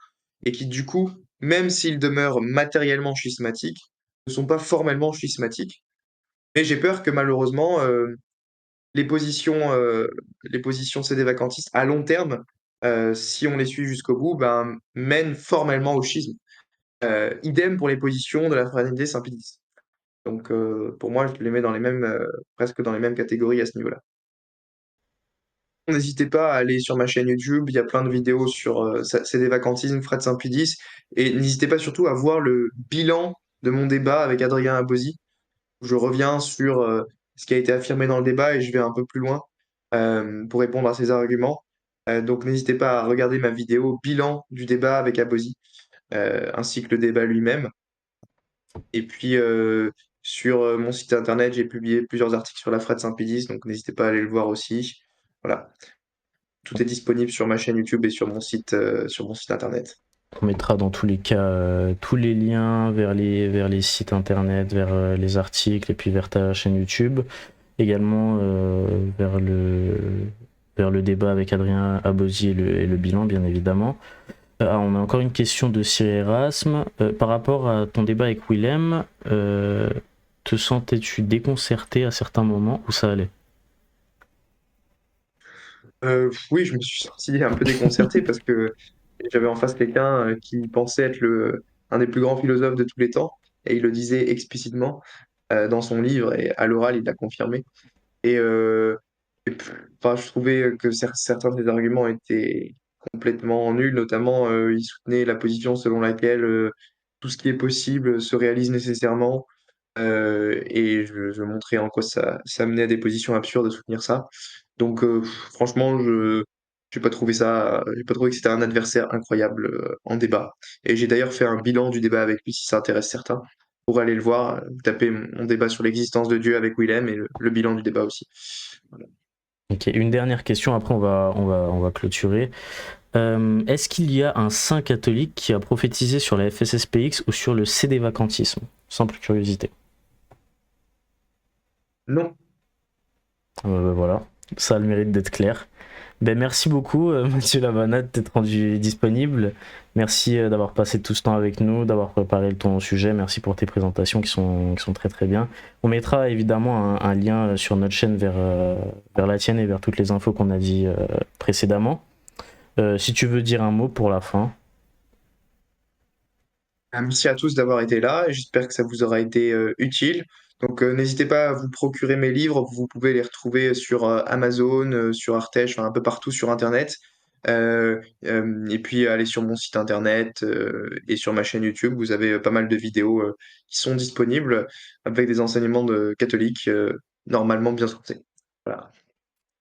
et qui du coup, même s'ils demeurent matériellement schismatiques, ne sont pas formellement schismatiques. Et j'ai peur que malheureusement, les positions, euh, les positions CD-vacantistes à long terme, si on les suit jusqu'au bout, ben, mènent formellement au schisme. Idem pour les positions de la fraternité Saint-Pédis. Donc pour moi, je les mets dans les mêmes, presque dans les mêmes catégories à ce niveau-là. N'hésitez pas à aller sur ma chaîne YouTube, il y a plein de vidéos sur CD-vacantisme, Frat Saint-Pédis, et n'hésitez pas surtout à voir le bilan de mon débat avec Adrien Abosi. Je reviens sur ce qui a été affirmé dans le débat et je vais un peu plus loin pour répondre à ces arguments. Donc n'hésitez pas à regarder ma vidéo bilan du débat avec Abosi, ainsi que le débat lui-même. Et puis sur mon site internet, j'ai publié plusieurs articles sur la Frat Saint-Pédis, donc n'hésitez pas à aller le voir aussi. Voilà, tout est disponible sur ma chaîne YouTube et sur mon site internet. On mettra dans tous les cas tous les liens vers les sites internet, vers les articles et puis vers ta chaîne YouTube. Également vers le débat avec Adrien Abosi et le bilan, bien évidemment. On a encore une question de Cyril Erasme. Par rapport à ton débat avec Willem, te sentais-tu déconcerté à certains moments ou ça allait? Oui, je me suis senti un peu déconcerté parce que j'avais en face quelqu'un qui pensait être un des plus grands philosophes de tous les temps, et il le disait explicitement dans son livre, et à l'oral, il l'a confirmé. Et, enfin, je trouvais que certains de ses arguments étaient complètement nuls, notamment il soutenait la position selon laquelle tout ce qui est possible se réalise nécessairement, et je montrais en quoi ça menait à des positions absurdes de soutenir ça. Donc franchement, j'ai pas trouvé que c'était un adversaire incroyable en débat. Et j'ai d'ailleurs fait un bilan du débat avec lui si ça intéresse certains. Pour aller le voir, vous tapez mon débat sur l'existence de Dieu avec Willem et le bilan du débat aussi. Voilà. Ok, une dernière question, après on va clôturer. Est-ce qu'il y a un saint catholique qui a prophétisé sur la FSSPX ou sur le CD-vacantisme? Simple curiosité. Non. Voilà, ça a le mérite d'être clair. Ben, merci beaucoup Mathieu Lavanade d'être rendu disponible. Merci d'avoir passé tout ce temps avec nous, d'avoir préparé ton sujet. Merci pour tes présentations qui sont très très bien. On mettra évidemment un lien sur notre chaîne vers la tienne et vers toutes les infos qu'on a dit précédemment. Si tu veux dire un mot pour la fin. Merci à tous d'avoir été là et j'espère que ça vous aura été utile. Donc n'hésitez pas à vous procurer mes livres, vous pouvez les retrouver sur Amazon, sur Artege, enfin un peu partout sur Internet. Et puis allez sur mon site Internet et sur ma chaîne YouTube, vous avez pas mal de vidéos qui sont disponibles avec des enseignements de catholiques normalement bien sourcés. Voilà.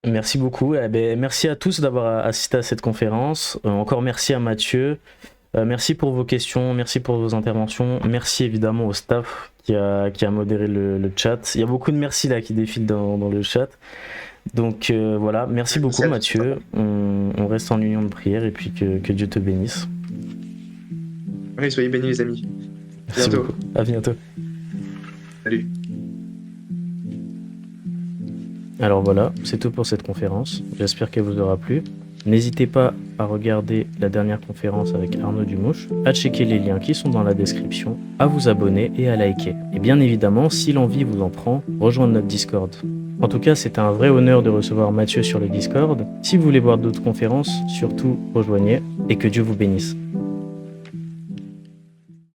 Merci beaucoup. Eh ben, merci à tous d'avoir assisté à cette conférence. Encore merci à Mathieu. Merci pour vos questions, merci pour vos interventions. Merci évidemment au staff qui a modéré le chat. Il y a beaucoup de merci là qui défilent dans le chat. Donc voilà, merci beaucoup Mathieu. On reste en union de prière et puis que Dieu te bénisse. Oui, soyez bénis les amis. Merci Bientôt. beaucoup. À bientôt. Salut. Alors voilà, c'est tout pour cette conférence. J'espère qu'elle vous aura plu. N'hésitez pas à regarder la dernière conférence avec Arnaud Dumouche, à checker les liens qui sont dans la description, à vous abonner et à liker. Et bien évidemment, si l'envie vous en prend, rejoindre notre Discord. En tout cas, c'est un vrai honneur de recevoir Mathieu sur le Discord. Si vous voulez voir d'autres conférences, surtout rejoignez et que Dieu vous bénisse.